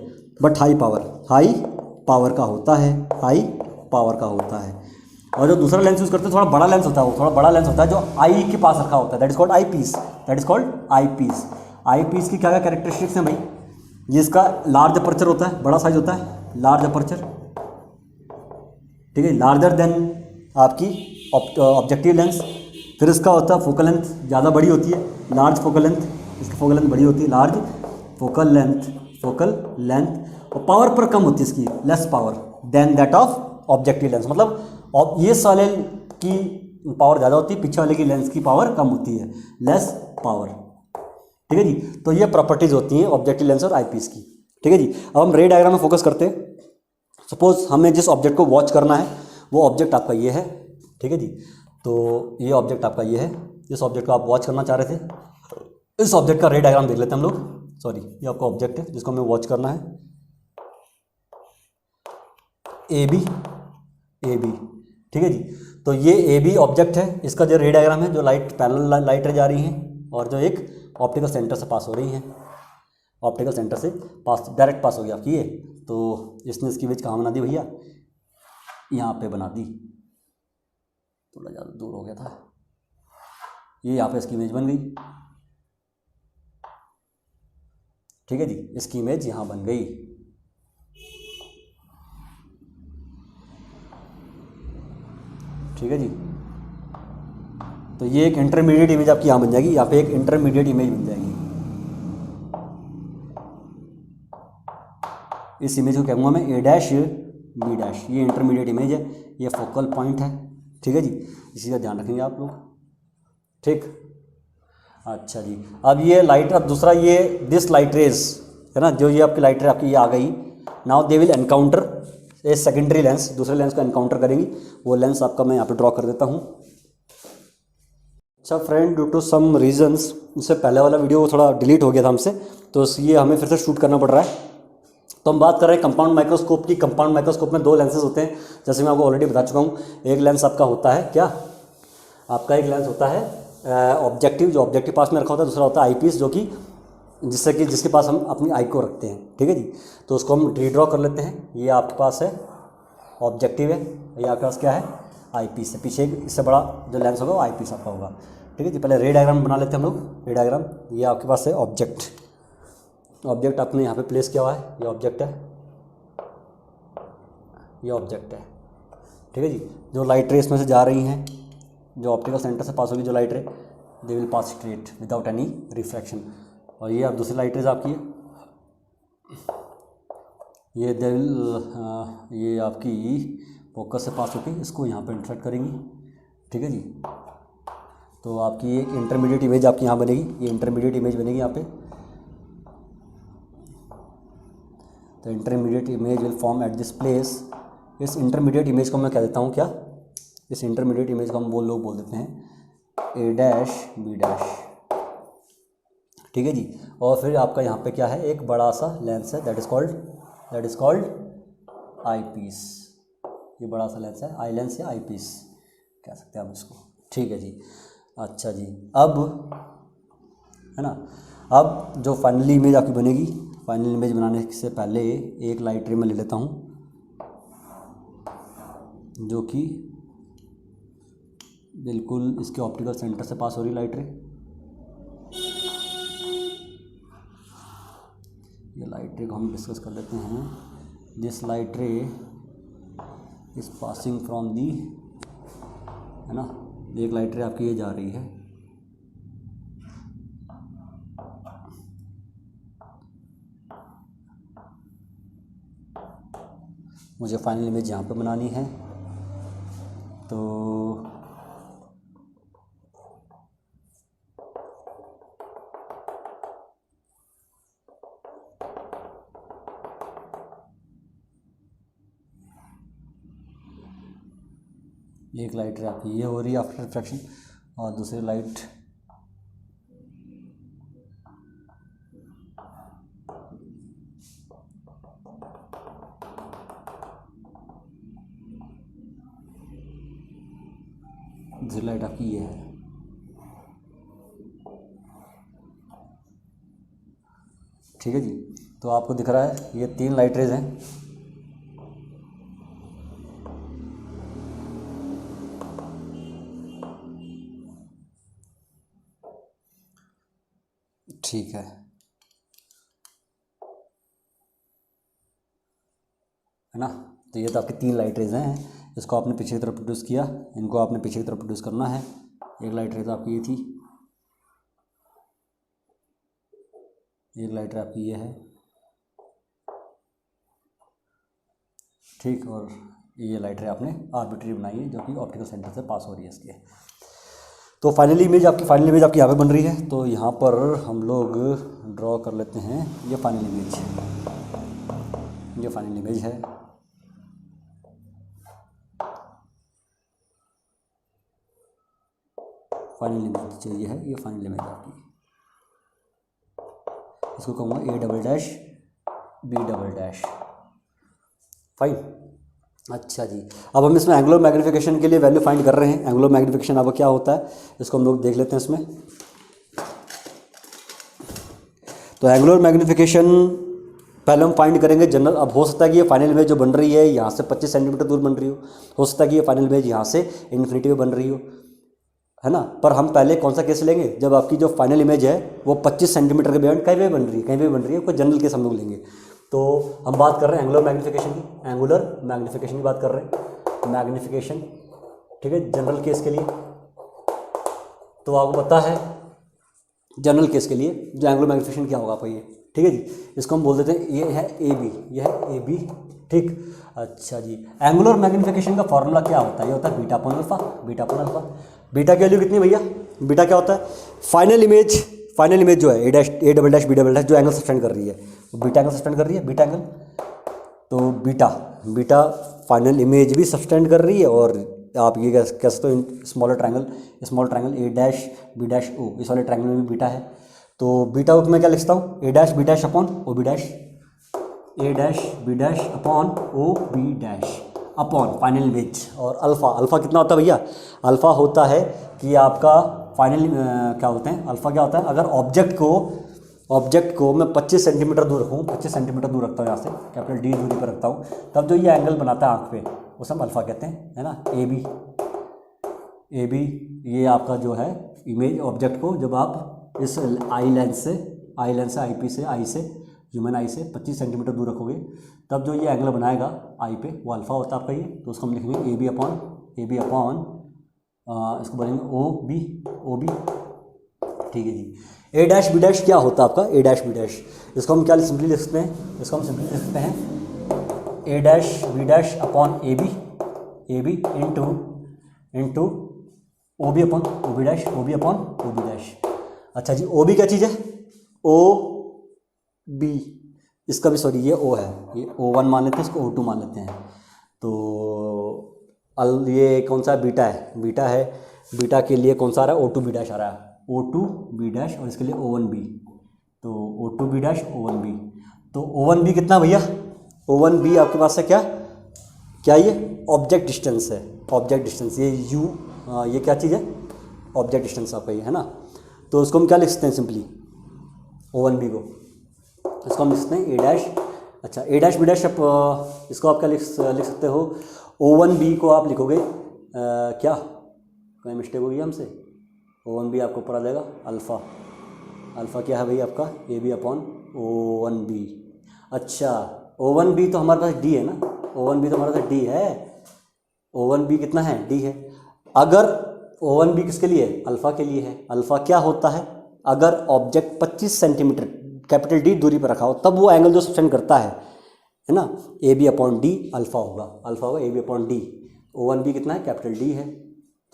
बट हाई पावर का होता है। और जो दूसरा लेंस यूज़ करते हैं थोड़ा बड़ा लेंस होता है, वो थोड़ा बड़ा लेंस होता है जो आई के पास रखा होता है, that is called eyepiece. Eyepiece की क्या क्या कैरेक्टरिस्टिक्स हैं भाई, ये इसका लार्ज अपर्चर होता है, बड़ा साइज होता है, लार्ज अपर्चर, ठीक है, लार्जर देन आपकी ऑब्जेक्टिव लेंस। फिर इसका होता है फोकल लेंथ ज़्यादा बड़ी होती है, लार्ज फोकल लेंथ, इसकी फोकल लेंथ बड़ी होती है, large focal length, focal length. और पावर पर कम होती है इसकी, less power than that of objective lens, मतलब ये वाले की पावर ज़्यादा होती है, पीछे वाले की लेंस की पावर कम होती है, लेस पावर, ठीक है जी। तो ये प्रॉपर्टीज़ होती हैं ऑब्जेक्टिव लेंस और आईपीस की, ठीक है जी। अब हम रे डायग्राम में फोकस करते हैं। सपोज हमें जिस ऑब्जेक्ट को वॉच करना है वो ऑब्जेक्ट आपका ये है, ठीक है जी। तो ये ऑब्जेक्ट आपका ये है, जिस ऑब्जेक्ट को आप वॉच करना चाह रहे थे, इस ऑब्जेक्ट का रे डायग्राम देख लेते हैं हम लोग। सॉरी, ये आपका ऑब्जेक्ट है जिसको हमें वॉच करना है, ए बी, ए बी, ठीक है जी। तो ये ए बी ऑब्जेक्ट है, इसका जो रे डायग्राम है, जो लाइट पैरेलल लाइट जा रही हैं और जो एक ऑप्टिकल सेंटर से पास हो रही हैं, ऑप्टिकल सेंटर से पास, डायरेक्ट पास हो गया आपकी ये। तो इसने इसकी इमेज कहाँ बना दी भैया, यहाँ पे बना दी, थोड़ा ज़्यादा दूर हो गया था, ये यहाँ पे इसकी इमेज बन गई, ठीक है जी। इसकी इमेज यहाँ बन गई, ठीक है जी। तो ये एक इंटरमीडिएट इमेज आपकी यहाँ बन जाएगी, यहाँ पे एक इंटरमीडिएट इमेज बन जाएगी। इस इमेज को कहूँगा मैं ए डैश बी डैश, ये इंटरमीडिएट इमेज है, ये फोकल पॉइंट है, ठीक है जी। इसी का ध्यान रखेंगे आप लोग, ठीक। अच्छा जी, अब ये लाइट, अब दूसरा ये दिस लाइट रेज है ना, जो ये आपकी लाइट रे आपकी ये आ गई, now they will encounter a secondary lens, दूसरे लेंस को एनकाउंटर करेंगी। वो लेंस आपका मैं यहाँ पे ड्रॉ कर देता हूँ। अच्छा friend, due to some reasons उससे पहले वाला वीडियो थोड़ा डिलीट हो गया था हमसे, तो इसलिए हमें फिर से शूट करना पड़ रहा है। तो हम बात कर रहे हैं कंपाउंड माइक्रोस्कोप की। कंपाउंड माइक्रोस्कोप में दो लेंसेज होते हैं, जैसे मैं आपको ऑलरेडी बता चुका हूँ। एक लेंस आपका होता है क्या, आपका एक लेंस होता है ऑब्जेक्टिव, जो ऑब्जेक्टिव पास में रखा होता है। दूसरा होता है आई पीस, जो कि जिससे कि जिसके पास हम अपनी आई को रखते हैं, ठीक है जी। तो उसको हम रीड्रॉ कर लेते हैं। ये आपके पास है ऑब्जेक्टिव है, ये आपके पास क्या है, आई पीस है। पीछे इससे बड़ा जो लेंस होगा वो आई पीस आपका होगा, ठीक है जी। पहले रे डायग्राम बना लेते हैं हम लोग। रे डायग्राम, ये आपके पास है ऑब्जेक्ट, ऑब्जेक्ट आपने यहाँ पे प्लेस किया हुआ है, ये ऑब्जेक्ट है, ये ऑब्जेक्ट है, ठीक है जी। जो लाइट रे इसमें से जा रही हैं, जो ऑप्टिकल सेंटर से पास होगी जो लाइट रे, they will pass straight without any refraction. और ये आप दूसरी लाइट रेज आपकी है, ये दे विल ये आपकी फोकस से पास होकर इसको यहाँ पे इंटरेक्ट करेंगी, ठीक है जी। तो आपकी एक इंटरमीडिएट इमेज आपकी यहाँ बनेगी, ये इंटरमीडिएट इमेज बनेगी यहाँ पे। तो intermediate image will form at this place. इस इंटरमीडिएट इमेज को मैं कह देता हूँ क्या, इस इंटरमीडिएट इमेज को हम लोग बोल देते हैं ए डैश बी डैश, ठीक है जी। और फिर आपका यहाँ पे क्या है, एक बड़ा सा लेंस है, that is called eyepiece. ये बड़ा सा लेंस है, आई लेंस या आई पीस कह सकते हैं आप इसको, ठीक है जी। अच्छा जी, अब है ना, अब जो फाइनली इमेज आपकी बनेगी, फाइनल इमेज बनाने से पहले एक लाइट रे मैं ले लेता हूँ, जो कि बिल्कुल इसके ऑप्टिकल सेंटर से पास हो रही लाइट रे। ये लाइट रे को हम डिस्कस कर लेते हैं। दिस लाइट रे इज पासिंग फ्रॉम दी, है ना, एक लाइट रे आपकी ये जा रही है, मुझे फाइनल इमेज यहाँ पे बनानी है। तो एक लाइट रे आपकी ये हो रही है आफ्टर रिफ्रैक्शन, और दूसरी लाइट आपकी ये है, ठीक है जी। तो आपको दिख रहा है ये 3 लाइट रेज हैं, ठीक है। है ना। तो ये तो आपकी 3 लाइट रेज हैं, इसको आपने पीछे की तरफ प्रोड्यूस किया, इनको आपने पीछे की तरफ प्रोड्यूस करना है। एक लाइट रेज आपकी ये थी, एक लाइट रे आपकी ये है, ठीक, और ये लाइट रे आपने आर्बिट्री बनाई है जो कि ऑप्टिकल सेंटर से पास हो रही है इसके। तो फाइनल इमेज आपकी यहाँ पे बन रही है। तो यहाँ पर हम लोग ड्रॉ कर लेते हैं ये फाइनल इमेज, ये फाइनल इमेज है। फाइनल इमेज जो ये है, ये फाइनल इमेज आपकी, इसको कहूँगा A''B'', फाइन। अच्छा जी, अब हम इसमें एंगुलर मैग्नीफिकेशन के लिए वैल्यू फाइंड कर रहे हैं। एंगुलर मैग्नीफिकेशन अब क्या होता है इसको हम लोग देख लेते हैं इसमें। तो एंगुलर मैग्नीफिकेशन पहले हम फाइंड करेंगे जनरल। अब हो सकता है कि ये फाइनल इमेज जो बन रही है यहाँ से 25 सेंटीमीटर दूर बन रही हो सकता है कि ये फाइनल इमेज यहाँ से इन्फिनिटी में बन रही हो, है ना। पर हम पहले कौन सा केस लेंगे, जब आपकी जो फाइनल इमेज है वो 25 सेंटीमीटर के बियॉन्ड कहीं पे बन रही है, कोई जनरल केस हम लोग लेंगे। तो हम बात कर रहे हैं एंगुलर मैग्नीफिकेशन की, एंगुलर मैग्नीफिकेशन की बात कर रहे हैं, मैग्नीफिकेशन, ठीक है, जनरल केस के लिए। तो आपको पता है जनरल केस के लिए जो एंगुलर मैग्नीफिकेशन क्या होगा आपको ये, ठीक है जी। इसको हम बोल देते हैं ये है AB, ये है AB, ठीक। अच्छा जी, एंगुलर मैग्नीफिकेशन का फॉर्मूला क्या होता है, ये होता है बीटा अपॉन अल्फा। बीटा की वैल्यू कितनी भैया, बीटा क्या होता है, फाइनल इमेज जो है A''B'' जो एंगल सस्टेंड कर रही है, बीटा एंगल सस्टेंड कर रही है, बीटा एंगल। तो बीटा फाइनल इमेज भी सस्टेंड कर रही है, और आप ये कह सकते हो स्मॉल ट्रायंगल A''B''O, इस वाले ट्रायंगल में भी बीटा है। तो बीटा को मैं क्या लिखता हूँ, A''B' upon OB', A''B' upon OB' upon final image. और अल्फ़ा कितना होता है भैया, अल्फ़ा होता है कि आपका फाइनल क्या होते हैं, अल्फ़ा क्या होता है, अगर ऑब्जेक्ट को मैं 25 सेंटीमीटर दूर रखूँ, 25 सेंटीमीटर दूर रखता हूँ यहाँ से, कैपिटल D दूरी पर रखता हूँ, तब जो ये एंगल बनाता है आँख पे उसे हम अल्फ़ा कहते हैं, है ना। AB ये आपका जो है इमेज ऑब्जेक्ट को जब आप इस आई लेंस से आई से ह्यूमन आई से 25 सेंटीमीटर दूर रखोगे, तब जो ये एंगल बनाएगा आई पे वो अल्फ़ा होता है आपका ये। तो उसको हम लिखेंगे AB अपॉन इसको बोलेंगे OB, ठीक है जी। A''B' क्या होता है आपका, A''B', इसको हम क्या सिंपली लिख सकते हैं, A''B' upon AB into OB upon OB'। अच्छा जी, OB क्या चीज़ है, OB, इसका भी सॉरी ये O है, ये O1 मान लेते हैं, इसको O2 मान लेते हैं। तो ये कौन सा बीटा है, बीटा के लिए कौन सा आ रहा है, O2B' आ रहा है, O2B', और इसके लिए O1B, तो O2B' O1B। तो O1B कितना भैया, O1B आपके पास है क्या ये ऑब्जेक्ट डिस्टेंस है, ये क्या चीज़ है, ऑब्जेक्ट डिस्टेंस आपका ये है ना। तो उसको हम क्या लिख सकते हैं, सिंपली O1B को इसको हम लिख सकते हैं A'। अच्छा, A''B', इसको आप क्या लिख सकते हो, O1B को आप लिखोगे क्या, कोई मिस्टेक होगी हमसे, O1B आपको ऊपर आ जाएगा अल्फ़ा क्या है भाई आपका AB अपॉन O1B। अच्छा, O1B तो हमारे पास D है ना, O1B तो हमारे पास D है, O1B कितना है, D है। अगर O1B किसके लिए, अल्फ़ा के लिए है। अल्फ़ा क्या होता है, अगर ऑब्जेक्ट 25 सेंटीमीटर कैपिटल D दूरी पर रखा हो तब वो एंगल जो सस्टेंड करता है ना, AB अपॉन D अल्फ़ा होगा AB अपॉन D। O1B कितना है, कैपिटल D है,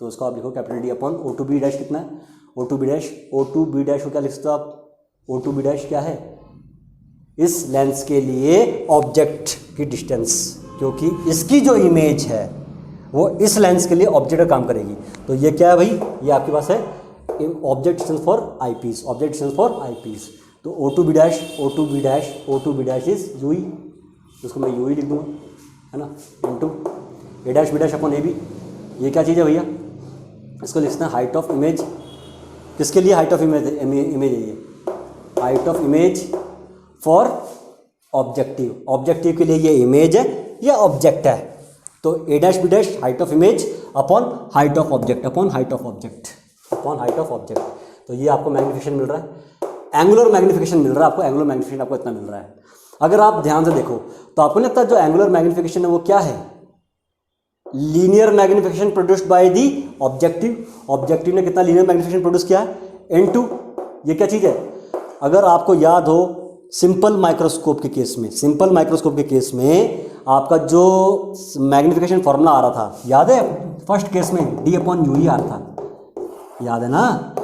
तो उसको आप लिखो कैपिटल D अपॉन O2B' कितना है, O2B' को क्या लिख सकते हो आप, O2B' क्या है, इस लेंस के लिए ऑब्जेक्ट की डिस्टेंस, क्योंकि इसकी जो इमेज है वो इस लेंस के लिए ऑब्जेक्ट का काम करेगी। तो ये क्या है भाई, ये आपके पास है object distance for eyepiece. तो O2B' इज UE, उसको मैं UE लिख दूँगा, है ना, इंटू A''B' अपॉन AB। ये क्या चीज़ है भैया, इसको लिखना है हाइट ऑफ इमेज, किसके लिए हाइट ऑफ इमेज है ये, height of image for objective के लिए ये इमेज है या ऑब्जेक्ट है। तो A''B' height of image upon height of object. तो ये आपको मैग्नीफिकेशन मिल रहा है, एंगुलर मैग्नीफिकेशन मिल रहा है आपको, एंगुलर मैग्नीफिकेशन आपको इतना मिल रहा है। अगर आप ध्यान से देखो तो आपको नहीं लगता जो एंगुलर मैग्नीफिकेशन है वो क्या है, linear magnification produced by the objective. Objective ने कितना लीनियर मैग्नीफिकेशन प्रोड्यूस किया है, n2। ये क्या चीज़ है, अगर आपको याद हो सिंपल माइक्रोस्कोप के केस में, सिंपल माइक्रोस्कोप के केस में आपका जो मैग्नीफिकेशन फॉर्मूला आ रहा था, याद है फर्स्ट केस में d/u ही आ रहा था, याद है ना,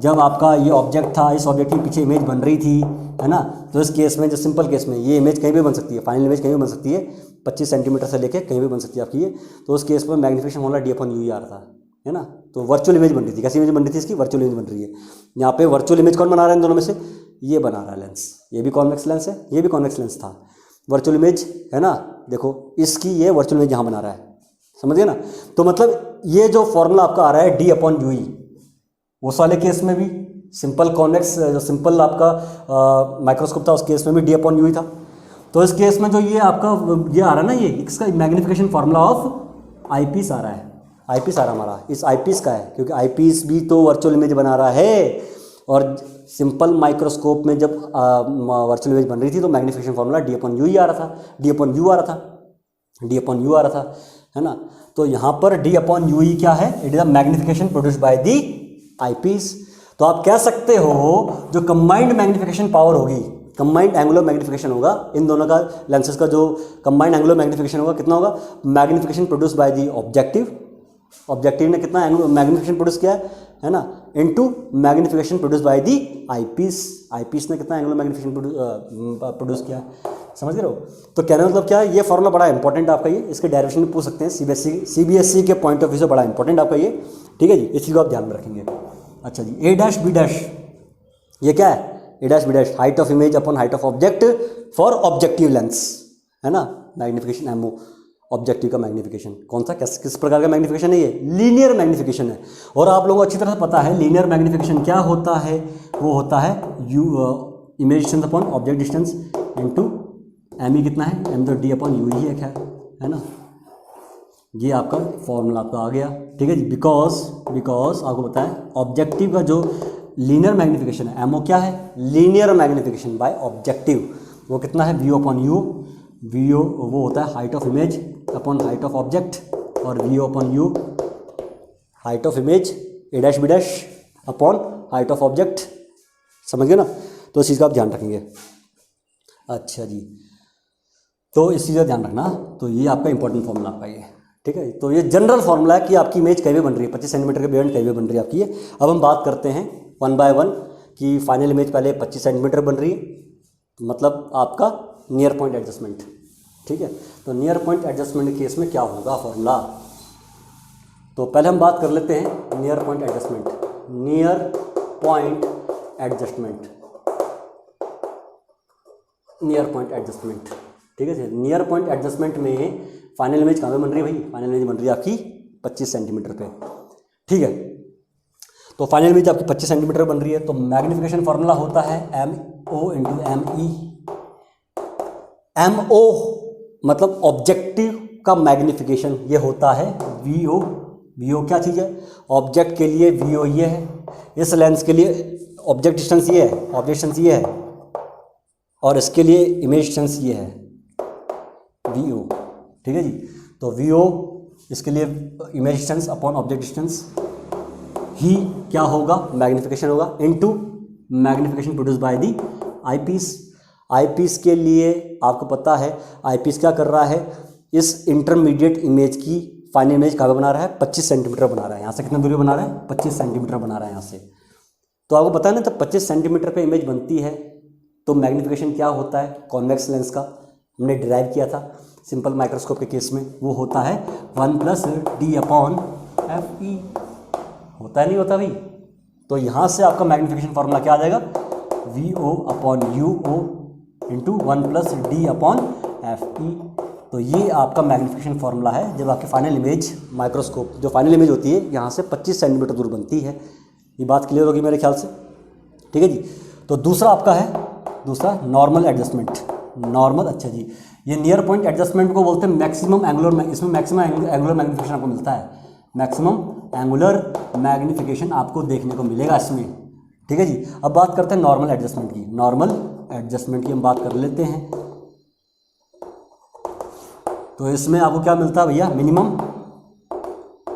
जब आपका ये ऑब्जेक्ट था, इस ऑब्जेक्ट के पीछे इमेज बन रही थी, है ना, तो इस केस में जो सिंपल केस में ये इमेज कहीं भी बन सकती है, फाइनल इमेज कहीं भी बन सकती है, 25 सेंटीमीटर से लेके कहीं भी बन सकती है आपकी ये, तो उस केस में मैग्नीफिकेशन फॉर्मूला d/u ही आ रहा था, है ना। तो वर्चुअल इमेज बन रही थी, कैसी इमेज बन रही थी इसकी, वर्चुअल इमेज बन रही है। यहाँ पे वर्चुअल इमेज कौन बना रहा है इन दोनों में से, ये बना रहा है लेंस, ये भी कॉन्वेक्स लेंस है, ये भी कॉन्वेक्स लेंस था, वर्चुअल इमेज है ना, देखो इसकी ये वर्चुअल इमेज यहाँ बना रहा है, समझ गए ना। तो मतलब ये जो फॉर्मूला आपका आ रहा है d/u ही, उस वाले केस में भी सिंपल कॉन्वेक्स, जो सिंपल आपका माइक्रोस्कोप था उस केस में भी d/u ही था। तो इस केस में जो ये आपका ये आ रहा है ना, ये इसका मैग्नीफिकेशन फार्मूला ऑफ आईपीस आ रहा है, आईपीस आ रहा है हमारा, इस आईपीस का है, क्योंकि आईपीस भी तो वर्चुअल इमेज बना रहा है, और सिंपल माइक्रोस्कोप में जब वर्चुअल इमेज बन रही थी तो मैग्नीफिकेशन फार्मूला d/u ही आ रहा था, d/u आ रहा था, d/u आ रहा था, है ना। तो यहाँ पर d/u ही क्या है, it is the magnification produced by the eyepiece. तो आप कह सकते हो जो कंबाइंड मैग्नीफिकेशन पावर होगी, कंबाइंड एंगुलर मैग्नीफिकेशन होगा, इन दोनों का लेंसेज का जो कंबाइंड एंगुलर मैग्नीफिकेशन होगा कितना होगा, magnification produce by the objective, objective ने कितना मैग्नीफिकेशन प्रोड्यूस किया है ना, into magnification produce by the eyepiece, eyepiece ने कितना एंगुलर मैग्नीफिकेशन प्रोड्यूस किया, समझ रहे हो। तो कहने मतलब क्या है, ये फॉर्मूला बड़ा इंपॉर्टेंट आपका, ये इसके डायरेक्शन में पूछ सकते हैं, सीबीएसई के पॉइंट ऑफ व्यू से बड़ा इंपॉर्टेंट आपका ये, ठीक है जी, इस चीज़ को आप ध्यान में रखेंगे। अच्छा जी, a-b' ये क्या है, a-b' height of image upon height of object for objective lens, है ना, मैग्नीफिकेशन एमओ, ऑब्जेक्टिव का मैग्नीफिकेशन कौन सा, किस प्रकार का मैग्नीफिकेशन है, ये लीनियर मैग्नीफिकेशन है। और आप लोगों को अच्छी तरह से पता है लीनियर मैग्नीफिकेशन क्या होता है, वो होता है image distance upon object distance into M, कितना है, m तो d/u ही है, खैर, है ना। ये आपका फॉर्मूला आपका आ गया, ठीक है जी। बिकॉज आपको पता है ऑब्जेक्टिव का जो लीनियर मैग्नीफिकेशन है, एमओ क्या है, लीनियर मैग्नीफिकेशन बाय ऑब्जेक्टिव, वो कितना है, v/u, vo वो होता है height of image upon height of object, और v/u height of image a-b' upon height of object, समझ गए ना। तो इस चीज़ का आप ध्यान रखेंगे। अच्छा जी, तो इस चीज़ का ध्यान रखना, तो ये आपका इंपॉर्टेंट फॉर्मूला आपका ये, ठीक है। तो ये जनरल फॉर्मूला है कि आपकी इमेज कहीं भी बन रही है, 25 सेंटीमीटर के बियॉन्ड कहीं भी बन रही है आपकी ये। अब हम बात करते हैं 1 बाय 1 कि फाइनल इमेज पहले 25 सेंटीमीटर बन रही है, तो मतलब आपका नियर पॉइंट एडजस्टमेंट, ठीक है। तो नियर पॉइंट एडजस्टमेंट के केस में क्या होगा फॉर्मूला, तो पहले हम बात कर लेते हैं near point adjustment, near point adjustment, near point adjustment, ठीक है जी। नियर पॉइंट एडजस्टमेंट में फाइनल इमेज कहाँ पे बन रही है भाई, फाइनल इमेज बन रही है आपकी 25 सेंटीमीटर पे, ठीक है। तो फाइनल इमेज आपकी 25 सेंटीमीटर बन रही है, तो मैग्नीफिकेशन फार्मूला होता है MO इंटू ME। MO मतलब ऑब्जेक्टिव का मैग्नीफिकेशन, ये होता है VO। VO क्या चीज़ है, ऑब्जेक्ट के लिए VO ये है, इस लेंस के लिए ऑब्जेक्ट डिस्टेंस ये है, ऑब्जेक्ट डिस्टेंस ये है, और इसके लिए इमेज डिस्टेंस ये है VO, ठीक है जी। तो VO इसके लिए image distance upon object distance ही क्या होगा, मैग्नीफिकेशन होगा, into magnification produce by the eyepiece. Eyepiece के लिए आपको पता है आईपीस क्या कर रहा है, इस इंटरमीडिएट इमेज की फाइनल इमेज कहाँ बना रहा है, 25 सेंटीमीटर बना रहा है, यहाँ से कितने दूरी बना रहा है, 25 सेंटीमीटर बना रहा है यहाँ से। तो आपको पता है ना, तो 25 सेंटीमीटर पे इमेज बनती है, तो मैग्नीफिकेशन क्या होता है, कॉन्वेक्स लेंस का हमने डिराइव किया था सिंपल माइक्रोस्कोप के केस में, वो होता है 1 + d/fe, होता है नहीं होता भाई। तो यहाँ से आपका मैग्नीफिकेशन फार्मूला क्या आ जाएगा, VO/UO इंटू 1 + d/fe। तो ये आपका मैग्नीफिकेशन फार्मूला है जब आपकी फाइनल इमेज माइक्रोस्कोप, जो फाइनल इमेज होती है यहाँ से 25 सेंटीमीटर दूर बनती है। ये बात क्लियर होगी मेरे ख्याल से, ठीक है जी। तो दूसरा आपका है, दूसरा नॉर्मल एडजस्टमेंट, नॉर्मल, अच्छा जी, ये नियर पॉइंट एडजस्टमेंट को बोलते हैं मैक्सिमम एंगुलर, इसमें मैक्सिमम एंगुलर मैग्नीफिकेशन आपको मिलता है, मैक्सिमम एंगुलर मैग्नीफिकेशन आपको देखने को मिलेगा इसमें, ठीक है जी। अब बात करते हैं नॉर्मल एडजस्टमेंट की, नॉर्मल एडजस्टमेंट की हम बात कर लेते हैं। तो इसमें आपको क्या मिलता है भैया,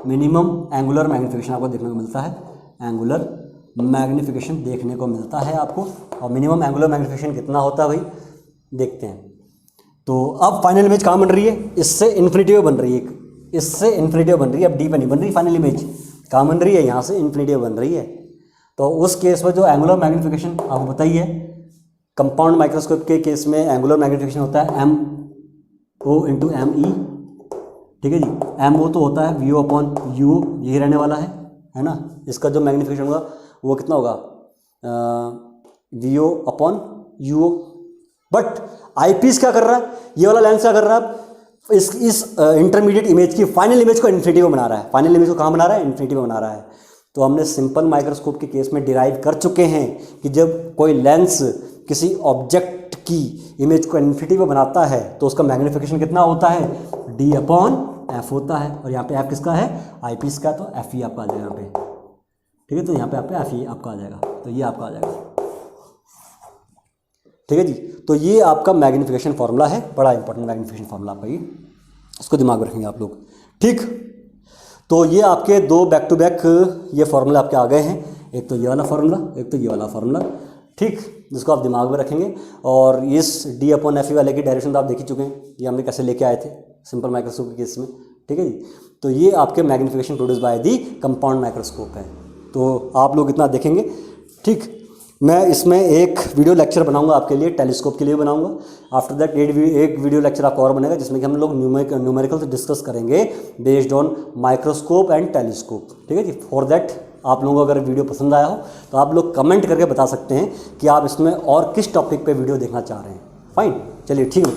मिनिमम एंगुलर मैग्नीफिकेशन आपको देखने को मिलता है, एंगुलर मैग्नीफिकेशन देखने को मिलता है आपको। और मिनिमम एंगुलर मैग्नीफिकेशन कितना होता है भाई, देखते हैं। तो अब फाइनल इमेज कहाँ बन रही है, इससे इन्फिनिटी में बन रही है, इससे इन्फिनिटी में बन रही है, अब डी पे नहीं बन रही फाइनल इमेज, कहाँ बन रही है, यहाँ से इन्फिनिटी में बन रही है। तो उस केस में जो एंगुलर मैग्नीफिकेशन आपको बताइए, कंपाउंड माइक्रोस्कोप के केस में एंगुलर मैग्नीफिकेशन होता है MO × ME, ठीक है जी। MO तो होता है VO/U, यही रहने वाला है ना। इसका जो मैग्नीफिकेशन होगा वो कितना होगा, VO/UO। बट आईपीस क्या कर रहा है, ये वाला लेंस क्या कर रहा है, इस इंटरमीडिएट इमेज की फाइनल इमेज को इन्फिनिटी में बना रहा है। फाइनल इमेज को कहाँ बना रहा है, इन्फिनिटी में बना रहा है। तो हमने सिंपल माइक्रोस्कोप के केस में डिराइव कर चुके हैं कि जब कोई लेंस किसी ऑब्जेक्ट की इमेज को इन्फिनिटी में बनाता है तो उसका मैग्नीफिकेशन कितना होता है, D/F होता है। और यहाँ पे F किसका है, आईपीस का, तो FE आपका आ जाएगा यहाँ पे, ठीक है। तो यहाँ पे FE आपका आ जाएगा, तो ये आपका आ जाएगा, ठीक है जी। तो ये आपका मैग्नीफिकेशन फार्मूला है, बड़ा इंपॉर्टेंट मैग्नीफिकेशन फार्मूला आपका ये, इसको दिमाग में रखेंगे आप लोग, ठीक। तो ये आपके दो बैक टू बैक ये फार्मूला आपके आ गए हैं, एक तो ये वाला फार्मूला, एक तो ये वाला फार्मूला, ठीक, जिसको आप दिमाग में रखेंगे। और इस D/FE वाले की डायरेक्शन तो आप देख ही चुके हैं, ये हमने कैसे लेके आए थे सिंपल माइक्रोस्कोप के केस में, ठीक है जी। तो ये आपके magnification produce by the compound microscope है। तो आप लोग इतना देखेंगे, ठीक। मैं इसमें एक वीडियो लेक्चर बनाऊंगा आपके लिए, टेलीस्कोप के लिए बनाऊंगा। आफ्टर दैट एक वीडियो लेक्चर आपका और बनेगा जिसमें कि हम लोग न्यूमेरिकल्स डिस्कस करेंगे based on microscope and telescope, ठीक है जी। फॉर दैट आप लोगों को अगर वीडियो पसंद आया हो तो आप लोग कमेंट करके बता सकते हैं कि आप इसमें और किस टॉपिक पे वीडियो देखना चाह रहे हैं। फाइन, चलिए ठीक है।